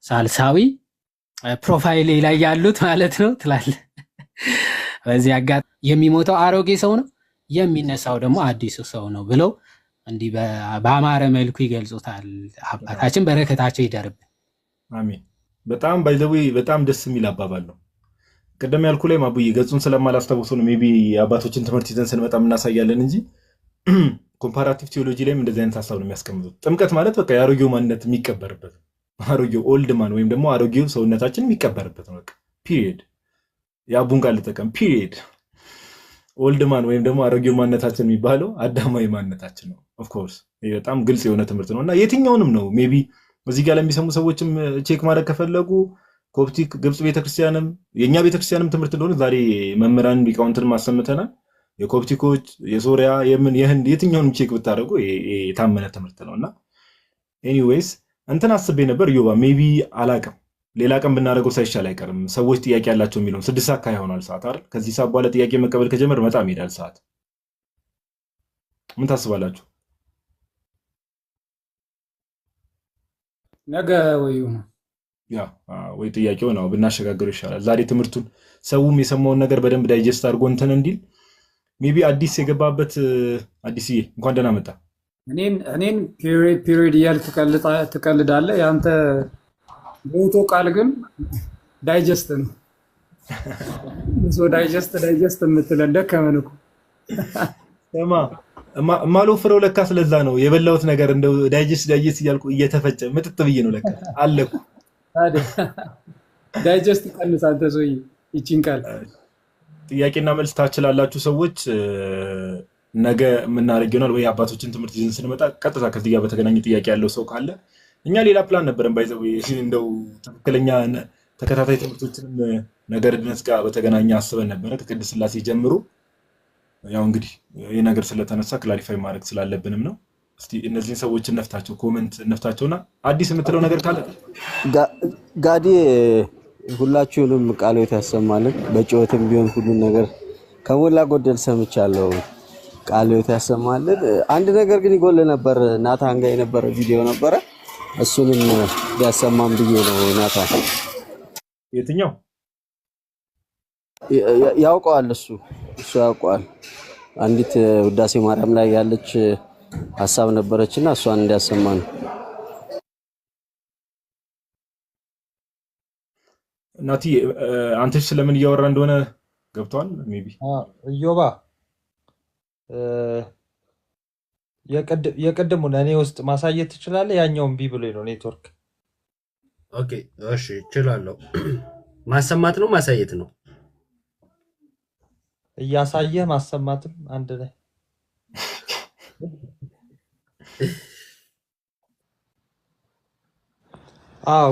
ሳልሳዊ ፕሮፋይሌ ላይ ያሉት ማለት ነው ትላለ። በዚህ አጋጣሚ የሚሞተው አሮጌ ሰው ነው፣ የሚነሳው ደግሞ አዲሱ ሰው ነው ብለው እንዲህ በአማረ መልኩ ይገልጹታል። አባታችን በረከታቸው ይደርብን። አሜን። በጣም ባይዘዊ በጣም ደስ የሚል አባባል ነው። ቅድም ያልኩ ላይ ማቡዬ ገጹን ስለማላስታውሰው ነው። ሜይ ቢ የአባቶችን ትምህርት ይዘን ስንመጣ እናሳያለን እንጂ ኮምፓራቲቭ ቴዎሎጂ ላይም እንደዚህ አይነት ሀሳብ ነው የሚያስቀምጡት። ጥምቀት ማለት በቃ የአሮጌው ማንነት የሚቀበርበት አሮጌው ኦልድ ማን ወይም ደግሞ አሮጌው ሰውነታችን የሚቀበርበት ነው። በቃ ፒሪየድ። የአቡን ቃል ልጠቀም፣ ፒሪየድ። ኦልድ ማን ወይም ደግሞ አሮጌው ማንነታችን የሚባለው አዳማዊ ማንነታችን ነው። ኦፍኮርስ ይህ በጣም ግልጽ የሆነ ትምህርት ነው እና የትኛውንም ነው ሜይ ቢ እዚህ ጋር ለሚሰሙ ሰዎችም ቼክ ማድረግ ከፈለጉ ኮፕቲክ ግብፅ ቤተክርስቲያንም የእኛ ቤተክርስቲያንም ትምህርት እንደሆነ ዛሬ መምህራን ሊቃውንትን ማሰምተናል። የኮፕቲኮች፣ የሶሪያ፣ የምን የህንድ የትኛውንም ቼክ ብታደርጉ የታመነ ትምህርት ነው እና ኤኒዌይስ እንትን አስቤ ነበር ዮባ ሜይ ቢ አላቅም ሌላ ቀን ብናደርገው ሳይሻል አይቀርም። ሰዎች ጥያቄ ያላቸው የሚለውን 6 ሰዓት ይሆናል ሰዓት አይደል? ከዚህ ሰዓት በኋላ ጥያቄ መቀበል ከጀመር በጣም ይሄዳል ሰዓት። ምን ታስባላችሁ? ነገ ወይ ጥያቄው ነው ብናሸጋግሩ ይሻላል። ዛሬ ትምህርቱን ሰውም የሰማውን ነገር በደንብ ዳይጀስት አድርጎ እንትን እንዲል ሜይ ቢ አዲስ የገባበት አዲስዬ እንኳን ደህና መጣ። እኔን ፒሪየድ እያልክ ትቀልዳለህ። የአንተ ሞቶ ቃል ግን ዳይጀስት ነው። ዳይጀስት የምትለን ደከመን እኮ ማልወፍረው ለካ ስለዛ ነው የበላሁት ነገር እንደው ዳይጀስት እያልኩ እየተፈጨ ምጥጥ ብዬ ነው ለካ አለኩ። ዳይጀስት ቀንስ አንተ ሰውዬ ይቺን ቃል። ጥያቄና መልስ ታችላላችሁ ሰዎች ነገ የምናደርግ ይሆናል ወይ አባቶችን ትምህርት ይዘን ስንመጣ ቀጥታ ከዚህ ጋር በተገናኘ ጥያቄ ያለው ሰው ካለ እኛ ሌላ ፕላን ነበረን ባይዘው እንደው ትክክለኛ ተከታታይ ትምህርቶችንም ነገር ድነስ ጋር በተገናኘ አስበን ነበረ ከቅድስት ሥላሴ ጀምሮ። ያው እንግዲህ ይህ ነገር ስለተነሳ ክላሪፋይ ማድረግ ስላለብንም ነው። እስቲ እነዚህን ሰዎች እነፍታቸው፣ ኮሜንት እነፍታቸውና አዲስ የምትለው ነገር ካለ ጋዲ ሁላችሁንም ቃልዎት ያሰማልን። በጭወትም ቢሆን ሁሉን ነገር ከሞላ ጎደል ሰምቻለሁ። ቃልዎት ያሰማልን። አንድ ነገር ግን ይጎል ነበር። ናታን ጋር የነበረ ቪዲዮ ነበረ፣ እሱንም ቢያሰማም ብዬ ነው። ናታን የትኛው ያውቀዋል? እሱ ያውቀዋል። አንዲት ውዳሴ ማርያም ላይ ያለች ሐሳብ ነበረችና እሷን እንዲያሰማ ነው። ናቲ አንተስ ስለምን እያወራ እንደሆነ ገብቷል? ሜይ ቢ ኢዮባ የቅድሙን እኔ ውስጥ ማሳየት ትችላለህ? ያኛውን ቢ ብሎኝ ነው ኔትወርክ። ኦኬ እሺ፣ እችላለሁ። ማሰማት ነው ማሳየት ነው? እያሳየህ ማሰማትም አንድ ላይ።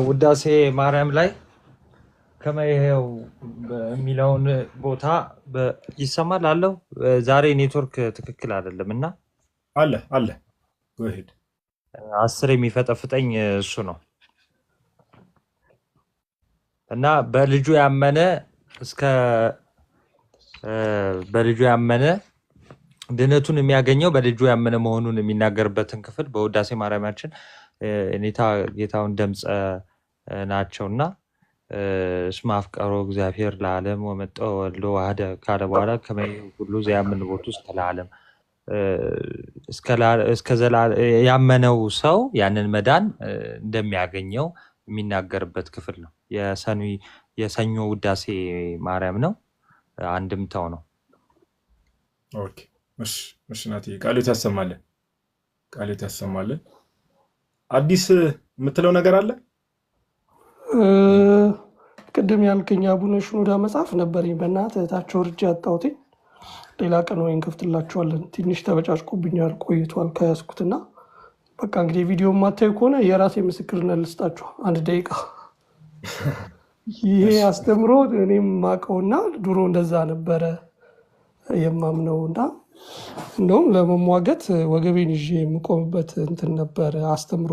ውዳሴ ማርያም ላይ ከመይሄው የሚለውን ቦታ ይሰማል አለው። ዛሬ ኔትወርክ ትክክል አይደለም እና አለ ጎሄድ 10 የሚፈጠፍጠኝ እሱ ነው። እና በልጁ ያመነ እስከ በልጁ ያመነ ድነቱን የሚያገኘው በልጁ ያመነ መሆኑን የሚናገርበትን ክፍል በውዳሴ ማርያማችን እኔታ ጌታውን ደምፀ ናቸውና እስመ አፍቀሮ እግዚአብሔር ለዓለም ወመጠወ ወልዶ ዋህደ ካለ በኋላ ከመይ ሁሉ ዘያምን ቦቱ እስከ ለዓለም እስከ ያመነው ሰው ያንን መዳን እንደሚያገኘው የሚናገርበት ክፍል ነው። የሰኞ ውዳሴ ማርያም ነው፣ አንድምታው ነው። ኦኬ እሺ ናቲ ቃልዮት ያሰማልን፣ ቃልዮት ያሰማልን። አዲስ የምትለው ነገር አለ? ቅድም ያልከኝ አቡነ ሽኖዳ መጽሐፍ ነበረኝ በእናትህ እህታቸው ርጅ ያጣሁት። ሌላ ቀን ወይን ከፍትላችኋለን። ትንሽ ተበጫጭቆብኛል ቆይቷል ከያዝኩትና በቃ እንግዲህ ቪዲዮ ማታዩ ከሆነ የራሴ ምስክርነት ልስጣችሁ 1 ደቂቃ። ይሄ አስተምሮ እኔም ማቀውና ድሮ እንደዛ ነበረ የማምነውና እንደውም ለመሟገት ወገቤን ይዤ የምቆምበት እንትን ነበር አስተምሮ።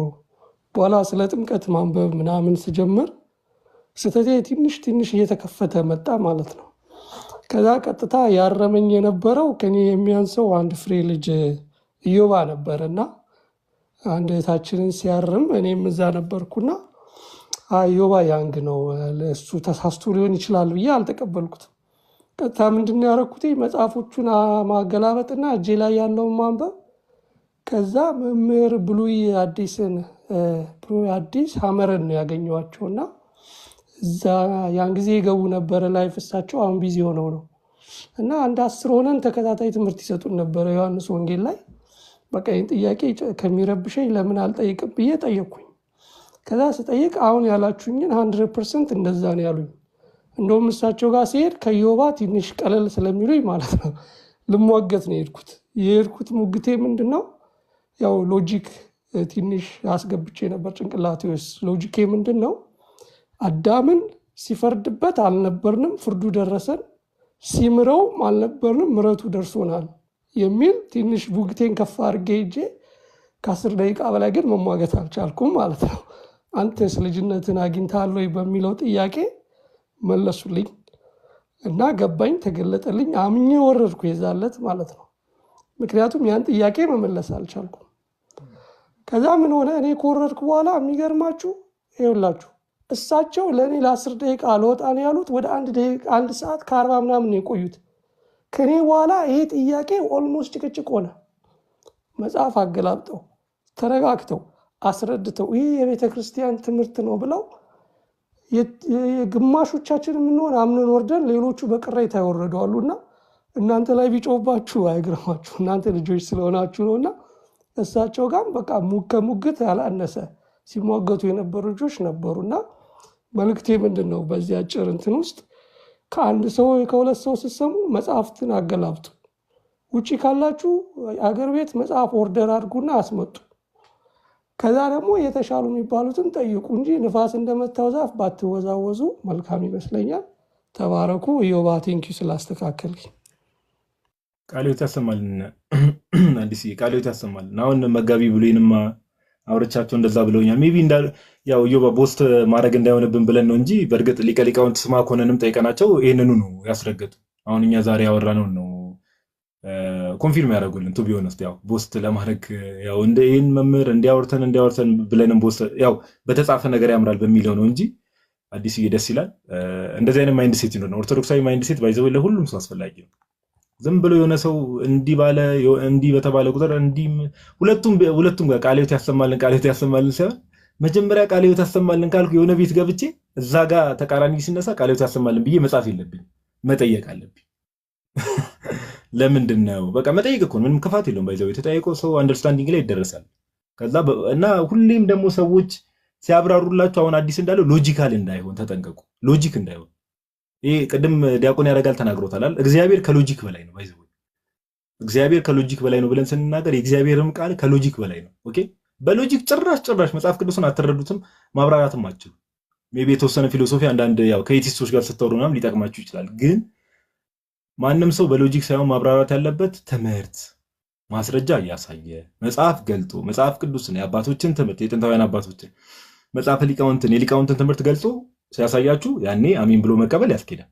በኋላ ስለ ጥምቀት ማንበብ ምናምን ስጀምር ስተቴ ትንሽ እየተከፈተ መጣ ማለት ነው። ከዛ ቀጥታ ያረመኝ የነበረው ከኔ የሚያንሰው አንድ ፍሬ ልጅ ኢዮባ ነበርና አንድ እህታችንን ሲያርም እኔም እዛ ነበርኩና ኢዮባ ያንግ ነው እሱ ተሳስቶ ሊሆን ይችላል ብዬ አልተቀበልኩትም። ቀጥታ ምንድነው ያደረኩት? መጽሐፎቹን ማገላበጥና እጄ ላይ ያለውን ማንበብ። ከዛ መምህር ብሉይ አዲስ ሐመረን ነው ያገኘዋቸውና እዛ ያን ጊዜ ይገቡ ነበር ላይፍ እሳቸው አሁን ቢዚ ሆነው ነው እና አንድ 10 ሆነን ተከታታይ ትምህርት ይሰጡን ነበር ዮሐንስ ወንጌል ላይ። በቃ ይሄን ጥያቄ ከሚረብሸኝ ለምን አልጠይቅም ብዬ ጠየቅኩኝ። ከዛ ስጠይቅ አሁን ያላችሁኝን 100% እንደዛ ነው ያሉኝ። እንደውም እሳቸው ጋር ሲሄድ ከኢዮባ ትንሽ ቀለል ስለሚሉኝ ማለት ነው ልሟገት ነው የሄድኩት። ሙግቴ ምንድነው ያው ሎጂክ ትንሽ አስገብቼ ነበር ጭንቅላቴ ውስጥ። ሎጂኬ ምንድነው አዳምን ሲፈርድበት አልነበርንም ፍርዱ ደረሰን፣ ሲምረው አልነበርንም ምረቱ ደርሶናል የሚል ትንሽ ቡግቴን ከፍ አድርጌ ሄጄ ከ10 ደቂቃ በላይ ግን መሟገት አልቻልኩም ማለት ነው። አንተስ ልጅነትን አግኝተሃል ወይ በሚለው ጥያቄ መለሱልኝ እና ገባኝ፣ ተገለጠልኝ። አምኜ ወረድኩ የዛለት ማለት ነው። ምክንያቱም ያን ጥያቄ መመለስ አልቻልኩም። ከዛ ምን ሆነ? እኔ ከወረድኩ በኋላ የሚገርማችሁ ይኸውላችሁ እሳቸው ለእኔ ለ10 ደቂቃ አልወጣ ነው ያሉት። ወደ 1 ሰዓት ከ40 ምናምን ነው የቆዩት። ከኔ በኋላ ይሄ ጥያቄ ኦልሞስት ጭቅጭቅ ሆነ። መጽሐፍ አገላብጠው ተረጋግተው አስረድተው ይህ የቤተ ክርስቲያን ትምህርት ነው ብለው የግማሾቻችን የምንሆን አምነን ወርደን ሌሎቹ በቅሬታ ይወረደዋሉና እናንተ ላይ ቢጮባችሁ አይግረማችሁ እናንተ ልጆች ስለሆናችሁ ነውና እሳቸው ጋር በቃ ከሙግት ያላነሰ ሲሟገቱ የነበሩ ልጆች ነበሩና መልእክቴ ምንድነው? በዚህ አጭር እንትን ውስጥ ከአንድ ሰው ከሁለት ሰው ሲሰሙ መጽሐፍትን አገላብጡ። ውጪ ካላችሁ አገር ቤት መጽሐፍ ኦርደር አድርጉና አስመጡ። ከዛ ደግሞ የተሻሉ የሚባሉትን ጠይቁ እንጂ ንፋስ እንደመታው ዛፍ ባትወዛወዙ መልካም ይመስለኛል። ተባረኩ። ኢዮባ ቴንኪዩ ስላስተካከልኝ። ቃልዮት ያሰማልን። አዲስ ቃልዮት ያሰማልን። አሁን መጋቢ ብሉይንማ አውርቻቸው እንደዛ ብለውኛል። ሜቢ ያው ኢዮባ ቦስት ማድረግ እንዳይሆንብን ብለን ነው እንጂ በእርግጥ ሊቀ ሊቃውንት ስማ ኮነንም ጠይቀናቸው ይሄንኑ ነው ያስረገጡ። አሁን እኛ ዛሬ ያወራነው ነው ኮንፊርም ያደርጉልን። ቱ ቢሆን ያው ቦስት ለማድረግ ያው እንደ ይሄን መምህር እንዲያወርተን ብለንም ቦስት ያው በተጻፈ ነገር ያምራል በሚለው ነው እንጂ አዲስ ደስ ይላል። እንደዚህ አይነት ማይንድ ሴት ነው ኦርቶዶክሳዊ ማይንድ ሴት ባይዘው ለሁሉም ሰው አስፈላጊ ነው። ዝም ብሎ የሆነ ሰው እንዲህ በተባለ ቁጥር ሁለቱም ጋር ቃልዮት ያሰማልን ሳይሆን መጀመሪያ ቃልዮት ያሰማልን ካልኩ የሆነ ቤት ገብቼ እዛ ጋር ተቃራኒ ሲነሳ ቃልዮት ያሰማልን ብዬ መጻፍ የለብኝ መጠየቅ አለብኝ። ለምንድን ነው በቃ መጠየቅ እኮ ምንም ክፋት የለውም። ባይዘው የተጠየቀው ሰው አንደርስታንዲንግ ላይ ይደረሳል። ከዛ እና ሁሌም ደግሞ ሰዎች ሲያብራሩላችሁ አሁን አዲስ እንዳለው ሎጂካል እንዳይሆን ተጠንቀቁ። ሎጂክ እንዳይሆን ይሄ ቅድም ዲያቆን ያረጋል ተናግሮታል። እግዚአብሔር ከሎጂክ በላይ ነው። ባይዘው እግዚአብሔር ከሎጂክ በላይ ነው ብለን ስንናገር የእግዚአብሔርም ቃል ከሎጂክ በላይ ነው። ኦኬ በሎጂክ ጭራሽ መጽሐፍ ቅዱስን አትረዱትም፣ ማብራራትም አትችሉ። ሜቢ የተወሰነ ፊሎሶፊ አንዳንድ ያው ከኤቲስቶች ጋር ስተወሩ ምናምን ሊጠቅማችሁ ይችላል። ግን ማንም ሰው በሎጂክ ሳይሆን ማብራራት ያለበት ትምህርት ማስረጃ እያሳየ መጽሐፍ ገልጦ መጽሐፍ ቅዱስን የአባቶችን ትምህርት የጥንታውያን አባቶችን መጽሐፈ ሊቃውንትን የሊቃውንትን ትምህርት ገልጾ ሲያሳያችሁ ያኔ አሚን ብሎ መቀበል ያስኬዳል።